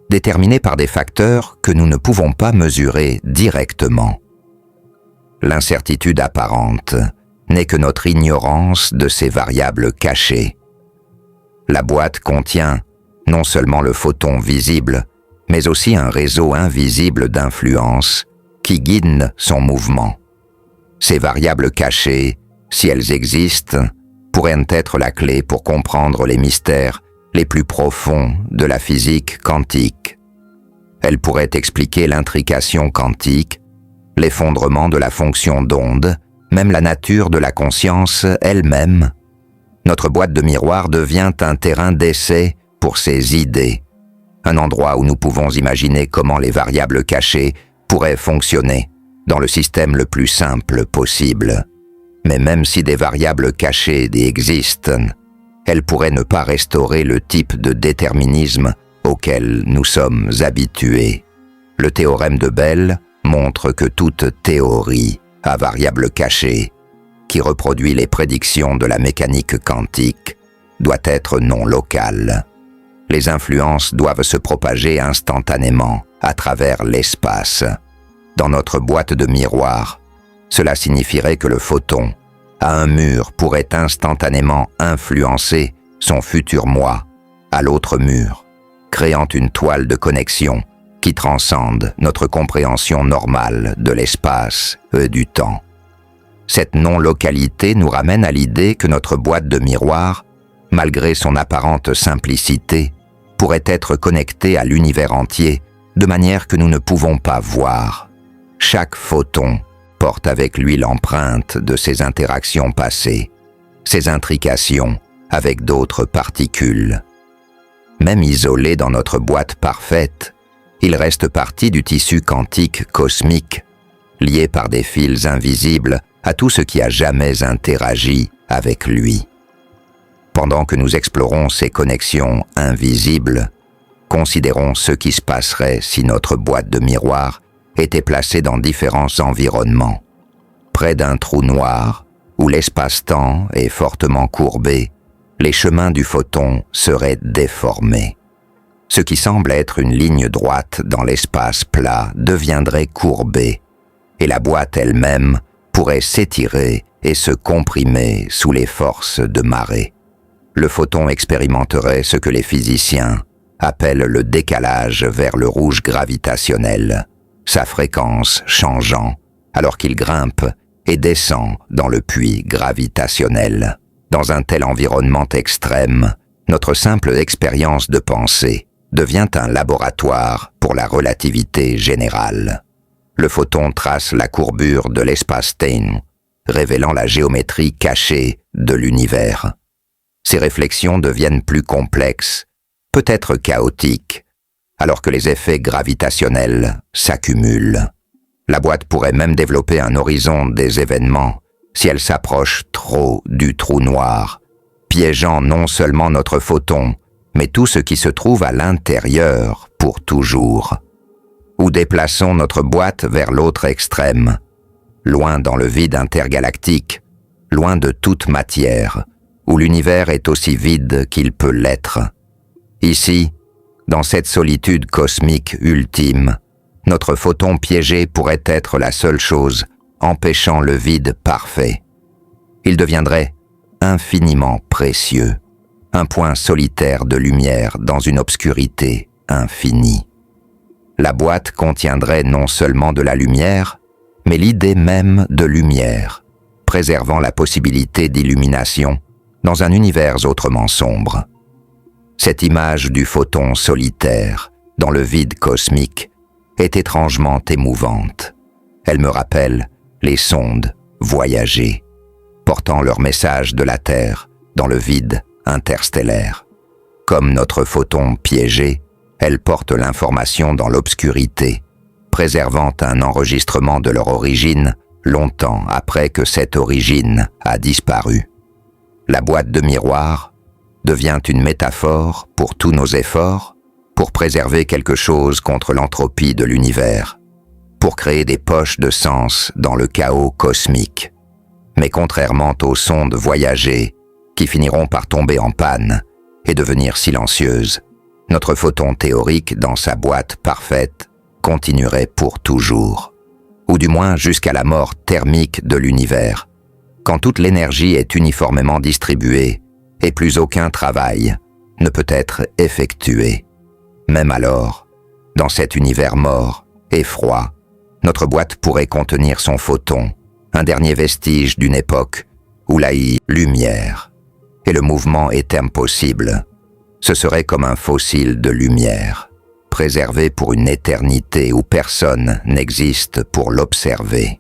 déterminée par des facteurs que nous ne pouvons pas mesurer directement. L'incertitude apparente n'est que notre ignorance de ces variables cachées. La boîte contient non seulement le photon visible, mais aussi un réseau invisible d'influences qui guident son mouvement. Ces variables cachées, si elles existent, pourraient être la clé pour comprendre les mystères les plus profonds de la physique quantique. Elles pourraient expliquer l'intrication quantique, l'effondrement de la fonction d'onde, même la nature de la conscience elle-même. Notre boîte de miroir devient un terrain d'essai pour ces idées, un endroit où nous pouvons imaginer comment les variables cachées pourraient fonctionner dans le système le plus simple possible. Mais même si des variables cachées existent, elles pourraient ne pas restaurer le type de déterminisme auquel nous sommes habitués. Le théorème de Bell montre que toute théorie à variables cachées, qui reproduit les prédictions de la mécanique quantique, doit être non locale. Les influences doivent se propager instantanément à travers l'espace. Dans notre boîte de miroir, cela signifierait que le photon, à un mur, pourrait instantanément influencer son futur moi à l'autre mur, créant une toile de connexion qui transcende notre compréhension normale de l'espace et du temps. Cette non-localité nous ramène à l'idée que notre boîte de miroir, malgré son apparente simplicité, pourrait être connectée à l'univers entier de manière que nous ne pouvons pas voir. Chaque photon porte avec lui l'empreinte de ses interactions passées, ses intrications avec d'autres particules. Même isolé dans notre boîte parfaite, il reste partie du tissu quantique cosmique, lié par des fils invisibles à tout ce qui a jamais interagi avec lui. Pendant que nous explorons ces connexions invisibles, considérons ce qui se passerait si notre boîte de miroir était placée dans différents environnements. Près d'un trou noir, où l'espace-temps est fortement courbé, les chemins du photon seraient déformés. Ce qui semble être une ligne droite dans l'espace plat deviendrait courbé, et la boîte elle-même pourrait s'étirer et se comprimer sous les forces de marée. Le photon expérimenterait ce que les physiciens appellent le décalage vers le rouge gravitationnel, sa fréquence changeant alors qu'il grimpe et descend dans le puits gravitationnel. Dans un tel environnement extrême, notre simple expérience de pensée devient un laboratoire pour la relativité générale. Le photon trace la courbure de l'espace-temps, révélant la géométrie cachée de l'univers. Ces réflexions deviennent plus complexes, peut-être chaotiques, alors que les effets gravitationnels s'accumulent. La boîte pourrait même développer un horizon des événements si elle s'approche trop du trou noir, piégeant non seulement notre photon, mais tout ce qui se trouve à l'intérieur pour toujours. Ou déplaçons notre boîte vers l'autre extrême, loin dans le vide intergalactique, loin de toute matière, où l'univers est aussi vide qu'il peut l'être. Ici, dans cette solitude cosmique ultime, notre photon piégé pourrait être la seule chose empêchant le vide parfait. Il deviendrait infiniment précieux, un point solitaire de lumière dans une obscurité infinie. La boîte contiendrait non seulement de la lumière, mais l'idée même de lumière, préservant la possibilité d'illumination dans un univers autrement sombre. Cette image du photon solitaire, dans le vide cosmique, est étrangement émouvante. Elle me rappelle les sondes voyagées, portant leur message de la Terre dans le vide interstellaire. Comme notre photon piégé, elle porte l'information dans l'obscurité, préservant un enregistrement de leur origine longtemps après que cette origine a disparu. La boîte de miroir devient une métaphore pour tous nos efforts, pour préserver quelque chose contre l'entropie de l'univers, pour créer des poches de sens dans le chaos cosmique. Mais contrairement aux sondes voyagées, qui finiront par tomber en panne et devenir silencieuses, notre photon théorique dans sa boîte parfaite continuerait pour toujours, ou du moins jusqu'à la mort thermique de l'univers, quand toute l'énergie est uniformément distribuée et plus aucun travail ne peut être effectué. Même alors, dans cet univers mort et froid, notre boîte pourrait contenir son photon, un dernier vestige d'une époque où la lumière et le mouvement est impossible. Ce serait comme un fossile de lumière, préservé pour une éternité où personne n'existe pour l'observer.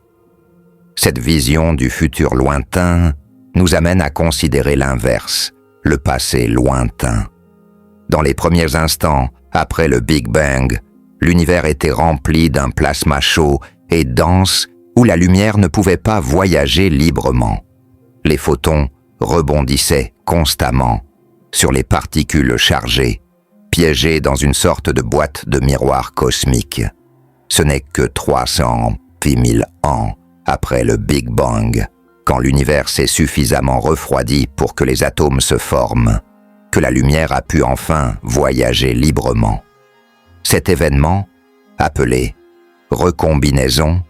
Cette vision du futur lointain nous amène à considérer l'inverse, le passé lointain. Dans les premiers instants, après le Big Bang, l'univers était rempli d'un plasma chaud et dense où la lumière ne pouvait pas voyager librement. Les photons rebondissaient constamment sur les particules chargées, piégées dans une sorte de boîte de miroir cosmique. Ce n'est que 310 000 ans après le Big Bang, quand l'univers s'est suffisamment refroidi pour que les atomes se forment, que la lumière a pu enfin voyager librement. Cet événement, appelé recombinaison,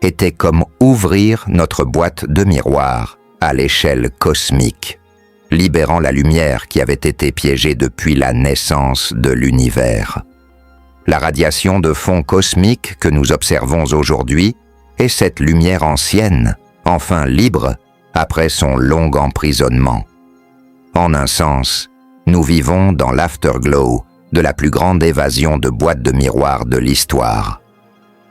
était comme ouvrir notre boîte de miroir à l'échelle cosmique, libérant la lumière qui avait été piégée depuis la naissance de l'univers. La radiation de fond cosmique que nous observons aujourd'hui est cette lumière ancienne, enfin libre, après son long emprisonnement. En un sens, nous vivons dans l'afterglow de la plus grande évasion de boîtes de miroir de l'histoire.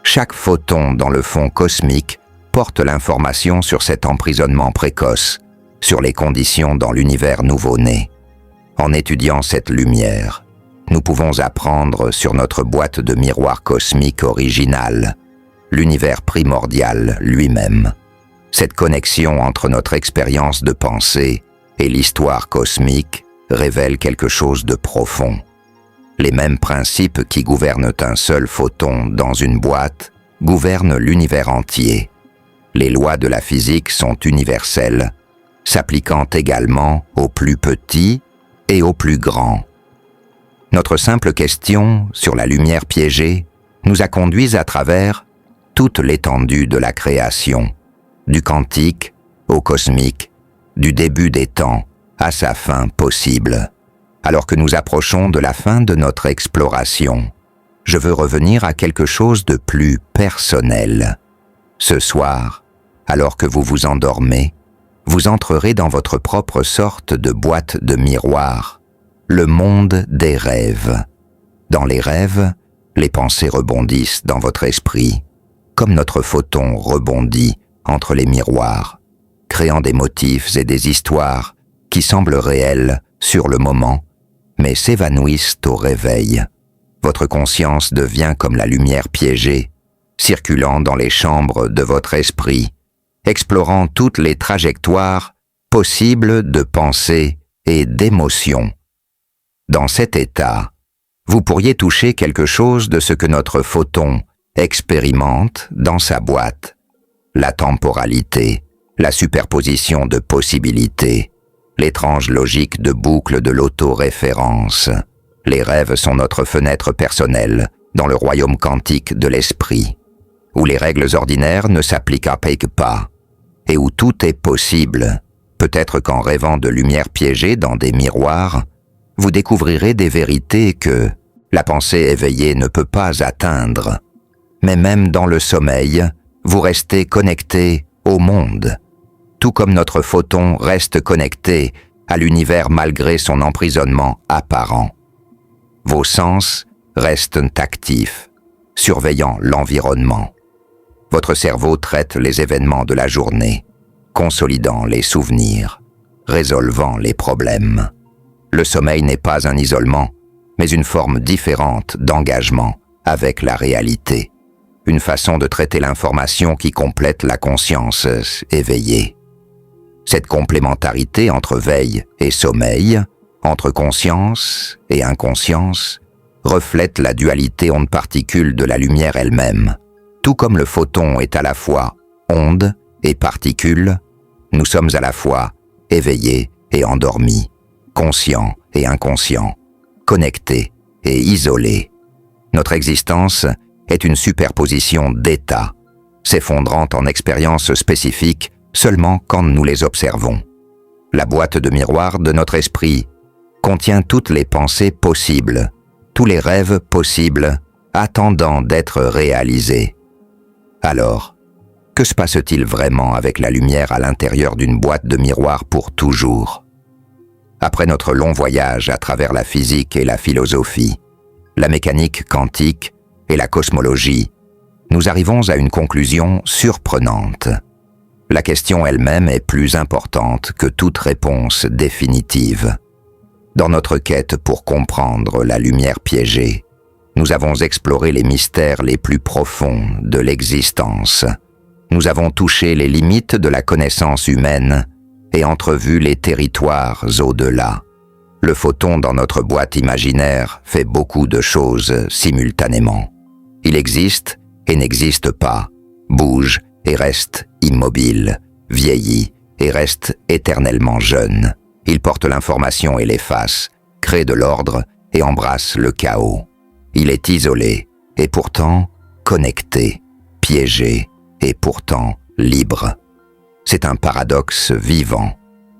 Chaque photon dans le fond cosmique porte l'information sur cet emprisonnement précoce, sur les conditions dans l'univers nouveau-né. En étudiant cette lumière, nous pouvons apprendre sur notre boîte de miroir cosmique originale, l'univers primordial lui-même. Cette connexion entre notre expérience de pensée et l'histoire cosmique révèle quelque chose de profond. Les mêmes principes qui gouvernent un seul photon dans une boîte gouvernent l'univers entier. Les lois de la physique sont universelles, s'appliquant également aux plus petits et aux plus grands. Notre simple question sur la lumière piégée nous a conduits à travers toute l'étendue de la création, du quantique au cosmique, du début des temps à sa fin possible. Alors que nous approchons de la fin de notre exploration, je veux revenir à quelque chose de plus personnel. Ce soir, alors que vous vous endormez, vous entrerez dans votre propre sorte de boîte de miroir, le monde des rêves. Dans les rêves, les pensées rebondissent dans votre esprit, comme notre photon rebondit entre les miroirs, créant des motifs et des histoires qui semblent réels sur le moment, mais s'évanouissent au réveil. Votre conscience devient comme la lumière piégée, circulant dans les chambres de votre esprit, explorant toutes les trajectoires possibles de pensée et d'émotion. Dans cet état, vous pourriez toucher quelque chose de ce que notre photon expérimente dans sa boîte. La temporalité, la superposition de possibilités, l'étrange logique de boucle de l'autoréférence. Les rêves sont notre fenêtre personnelle dans le royaume quantique de l'esprit, où les règles ordinaires ne s'appliquent pas, et où tout est possible. Peut-être qu'en rêvant de lumière piégée dans des miroirs, vous découvrirez des vérités que La pensée éveillée ne peut pas atteindre. Mais même dans le sommeil, vous restez connecté au monde, tout comme notre photon reste connecté à l'univers malgré son emprisonnement apparent. Vos sens restent actifs, surveillant l'environnement. Votre cerveau traite les événements de la journée, consolidant les souvenirs, résolvant les problèmes. Le sommeil n'est pas un isolement, mais une forme différente d'engagement avec la réalité. Une façon de traiter l'information qui complète la conscience éveillée. Cette complémentarité entre veille et sommeil, entre conscience et inconscience, reflète la dualité onde-particule de la lumière elle-même. Tout comme le photon est à la fois onde et particule, nous sommes à la fois éveillés et endormis, conscients et inconscients, connectés et isolés. Notre existence est une superposition d'états, s'effondrant en expériences spécifiques seulement quand nous les observons. La boîte de miroir de notre esprit contient toutes les pensées possibles, tous les rêves possibles, attendant d'être réalisés. Alors, que se passe-t-il vraiment avec la lumière à l'intérieur d'une boîte de miroir pour toujours? Après notre long voyage à travers la physique et la philosophie, la mécanique quantique et la cosmologie, nous arrivons à une conclusion surprenante. La question elle-même est plus importante que toute réponse définitive. Dans notre quête pour comprendre la lumière piégée, nous avons exploré les mystères les plus profonds de l'existence. Nous avons touché les limites de la connaissance humaine et entrevu les territoires au-delà. Le photon dans notre boîte imaginaire fait beaucoup de choses simultanément. Il existe et n'existe pas, bouge et reste immobile, vieillit et reste éternellement jeune. Il porte l'information et l'efface, crée de l'ordre et embrasse le chaos. Il est isolé et pourtant connecté, piégé et pourtant libre. C'est un paradoxe vivant,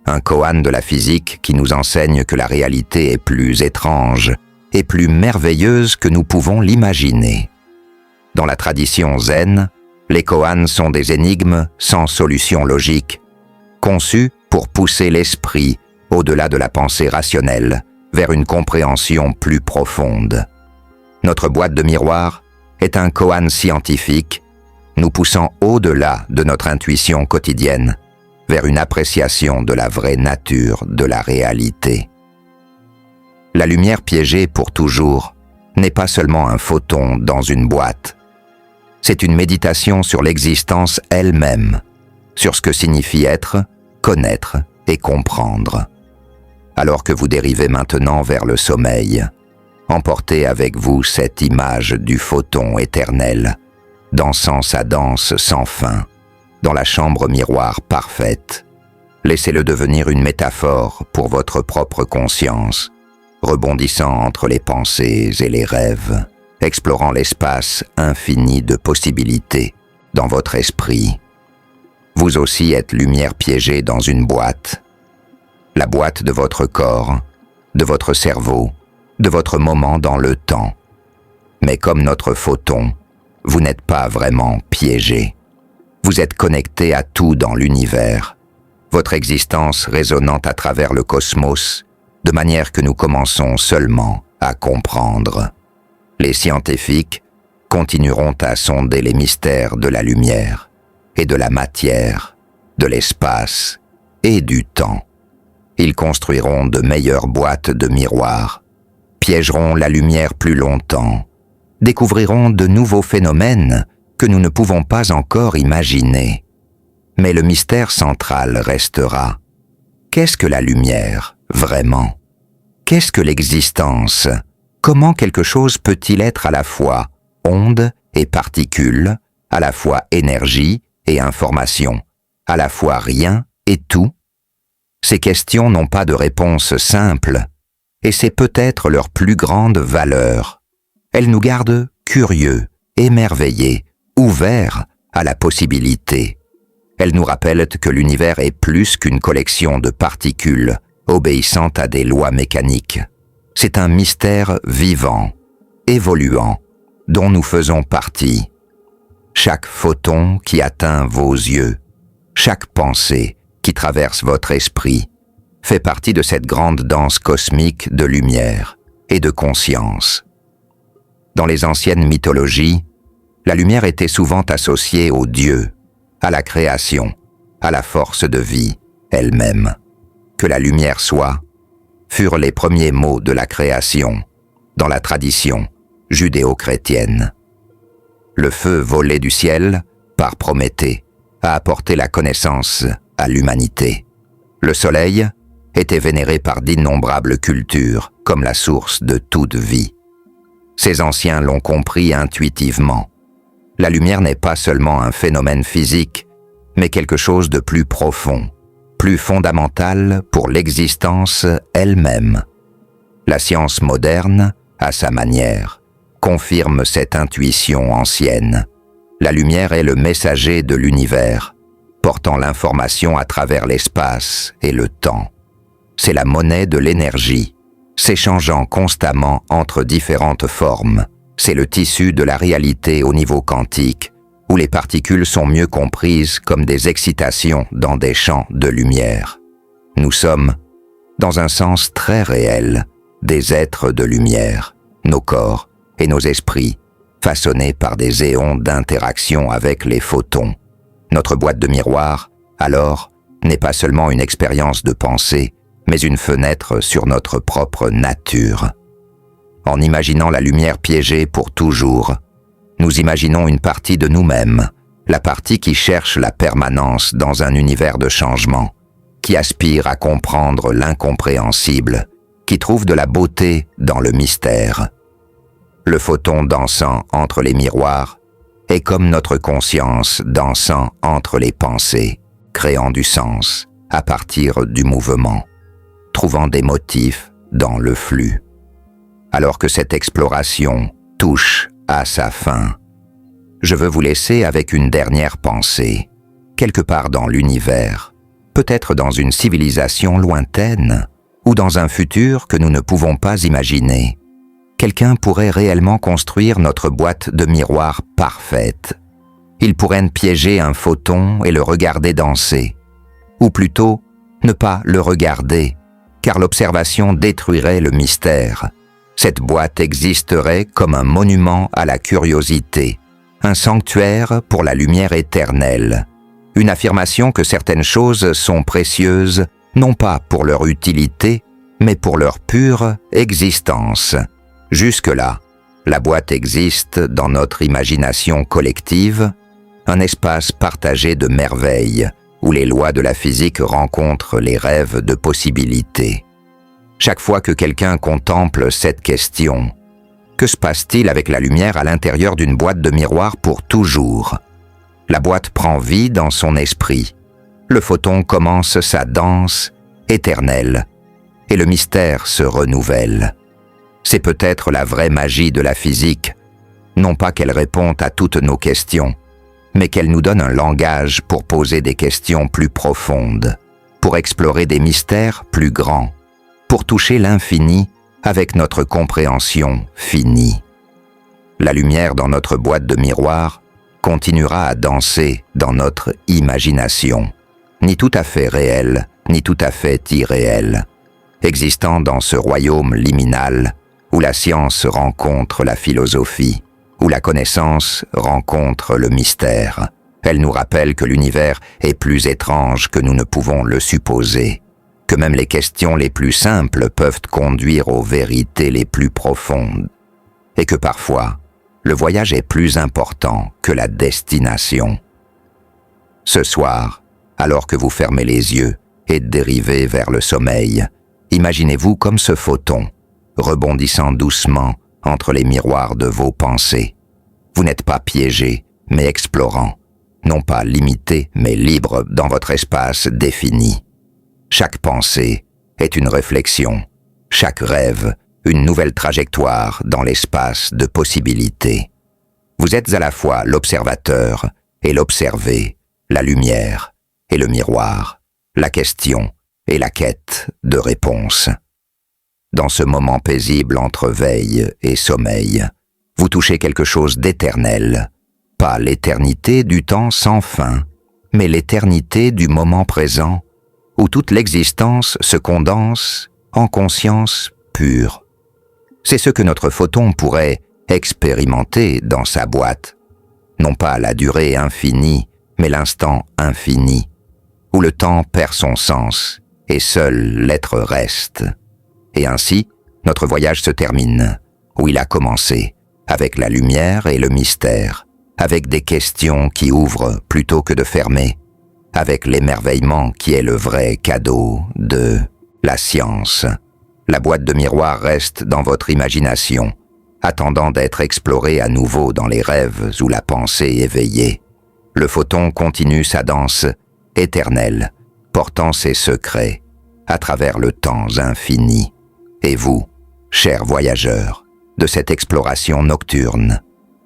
un koan de la physique qui nous enseigne que la réalité est plus étrange et plus merveilleuse que nous pouvons l'imaginer. Dans la tradition zen, les koans sont des énigmes sans solution logique, conçus pour pousser l'esprit au-delà de la pensée rationnelle vers une compréhension plus profonde. Notre boîte de miroir est un koan scientifique, nous poussant au-delà de notre intuition quotidienne vers une appréciation de la vraie nature de la réalité. La lumière piégée pour toujours n'est pas seulement un photon dans une boîte. C'est une méditation sur l'existence elle-même, sur ce que signifie être, connaître et comprendre. Alors que vous dérivez maintenant vers le sommeil, emportez avec vous cette image du photon éternel, dansant sa danse sans fin, dans la chambre miroir parfaite. Laissez-le devenir une métaphore pour votre propre conscience, rebondissant entre les pensées et les rêves, explorant l'espace infini de possibilités dans votre esprit. Vous aussi êtes lumière piégée dans une boîte, la boîte de votre corps, de votre cerveau, de votre moment dans le temps. Mais comme notre photon, vous n'êtes pas vraiment piégé. Vous êtes connecté à tout dans l'univers, votre existence résonnant à travers le cosmos, de manière que nous commençons seulement à comprendre. Les scientifiques continueront à sonder les mystères de la lumière et de la matière, de l'espace et du temps. Ils construiront de meilleures boîtes de miroirs, piégeront la lumière plus longtemps, découvriront de nouveaux phénomènes que nous ne pouvons pas encore imaginer. Mais le mystère central restera. Qu'est-ce que la lumière, vraiment? Qu'est-ce que l'existence? Comment quelque chose peut-il être à la fois onde et particule, à la fois énergie et information, à la fois rien et tout? Ces questions n'ont pas de réponse simple, et c'est peut-être leur plus grande valeur. Elles nous gardent curieux, émerveillés, ouverts à la possibilité. Elles nous rappellent que l'univers est plus qu'une collection de particules obéissant à des lois mécaniques. C'est un mystère vivant, évoluant dont nous faisons partie. Chaque photon qui atteint vos yeux, chaque pensée qui traverse votre esprit, fait partie de cette grande danse cosmique de lumière et de conscience. Dans les anciennes mythologies, la lumière était souvent associée aux dieux, à la création, à la force de vie elle-même. Que la lumière soit, furent les premiers mots de la création, dans la tradition judéo-chrétienne. Le feu volé du ciel, par Prométhée, a apporté la connaissance à l'humanité. Le soleil était vénéré par d'innombrables cultures comme la source de toute vie. Ces anciens l'ont compris intuitivement. La lumière n'est pas seulement un phénomène physique, mais quelque chose de plus profond, plus fondamental pour l'existence elle-même. La science moderne, à sa manière, confirme cette intuition ancienne. La lumière est le messager de l'univers, portant l'information à travers l'espace et le temps. C'est la monnaie de l'énergie, s'échangeant constamment entre différentes formes. C'est le tissu de la réalité au niveau quantique, où les particules sont mieux comprises comme des excitations dans des champs de lumière. Nous sommes, dans un sens très réel, des êtres de lumière, nos corps et nos esprits, façonnés par des éons d'interaction avec les photons. Notre boîte de miroir, alors, n'est pas seulement une expérience de pensée, mais une fenêtre sur notre propre nature. En imaginant la lumière piégée pour toujours, nous imaginons une partie de nous-mêmes, la partie qui cherche la permanence dans un univers de changement, qui aspire à comprendre l'incompréhensible, qui trouve de la beauté dans le mystère. Le photon dansant entre les miroirs est comme notre conscience dansant entre les pensées, créant du sens à partir du mouvement, trouvant des motifs dans le flux. Alors que cette exploration touche à sa fin, je veux vous laisser avec une dernière pensée. Quelque part dans l'univers, peut-être dans une civilisation lointaine, ou dans un futur que nous ne pouvons pas imaginer, quelqu'un pourrait réellement construire notre boîte de miroir parfaite. Il pourrait piéger un photon et le regarder danser. Ou plutôt, ne pas le regarder, car l'observation détruirait le mystère. Cette boîte existerait comme un monument à la curiosité, un sanctuaire pour la lumière éternelle, une affirmation que certaines choses sont précieuses, non pas pour leur utilité, mais pour leur pure existence. Jusque-là, la boîte existe dans notre imagination collective, un espace partagé de merveilles, où les lois de la physique rencontrent les rêves de possibilités. Chaque fois que quelqu'un contemple cette question, que se passe-t-il avec la lumière à l'intérieur d'une boîte de miroir pour toujours? La boîte prend vie dans son esprit. Le photon commence sa danse éternelle et le mystère se renouvelle. C'est peut-être la vraie magie de la physique, non pas qu'elle réponde à toutes nos questions, mais qu'elle nous donne un langage pour poser des questions plus profondes, pour explorer des mystères plus grands, pour toucher l'infini avec notre compréhension finie. La lumière dans notre boîte de miroir continuera à danser dans notre imagination, ni tout à fait réelle, ni tout à fait irréelle, existant dans ce royaume liminal où la science rencontre la philosophie, où la connaissance rencontre le mystère. Elle nous rappelle que l'univers est plus étrange que nous ne pouvons le supposer, que même les questions les plus simples peuvent conduire aux vérités les plus profondes, et que parfois, le voyage est plus important que la destination. Ce soir, alors que vous fermez les yeux et dérivez vers le sommeil, imaginez-vous comme ce photon, rebondissant doucement entre les miroirs de vos pensées. Vous n'êtes pas piégé, mais explorant, non pas limité, mais libre dans votre espace défini. Chaque pensée est une réflexion, chaque rêve, une nouvelle trajectoire dans l'espace de possibilités. Vous êtes à la fois l'observateur et l'observé, la lumière et le miroir, la question et la quête de réponse. dans ce moment paisible entre veille et sommeil, vous touchez quelque chose d'éternel, pas l'éternité du temps sans fin, mais l'éternité du moment présent, où toute l'existence se condense en conscience pure. C'est ce que notre photon pourrait expérimenter dans sa boîte, non pas la durée infinie, mais l'instant infini, où le temps perd son sens et seul l'être reste. Et ainsi, notre voyage se termine, où il a commencé, avec la lumière et le mystère, avec des questions qui ouvrent plutôt que de fermer, avec l'émerveillement qui est le vrai cadeau de la science. La boîte de miroir reste dans votre imagination, attendant d'être explorée à nouveau dans les rêves ou la pensée éveillée. Le photon continue sa danse éternelle, portant ses secrets à travers le temps infini. Et vous, chers voyageurs, de cette exploration nocturne,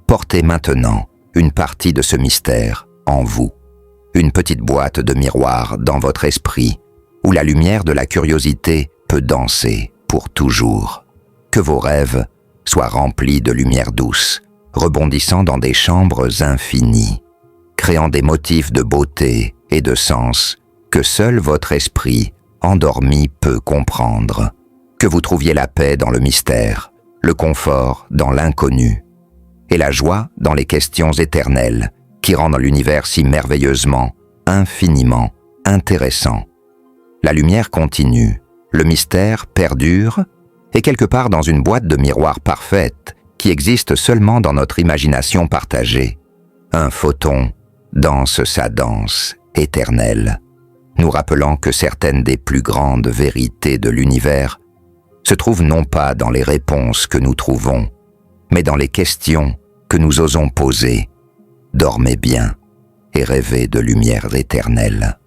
portez maintenant une partie de ce mystère en vous, une petite boîte de miroir dans votre esprit, où la lumière de la curiosité peut danser pour toujours. Que vos rêves soient remplis de lumière douce, rebondissant dans des chambres infinies, créant des motifs de beauté et de sens que seul votre esprit endormi peut comprendre. Que vous trouviez la paix dans le mystère, le confort dans l'inconnu, et la joie dans les questions éternelles qui rendent l'univers si merveilleusement, infiniment intéressant. La lumière continue, le mystère perdure, et quelque part dans une boîte de miroir parfaite qui existe seulement dans notre imagination partagée, un photon danse sa danse éternelle, nous rappelant que certaines des plus grandes vérités de l'univers se trouvent non pas dans les réponses que nous trouvons, mais dans les questions que nous osons poser. Dormez bien et rêvez de lumières éternelles.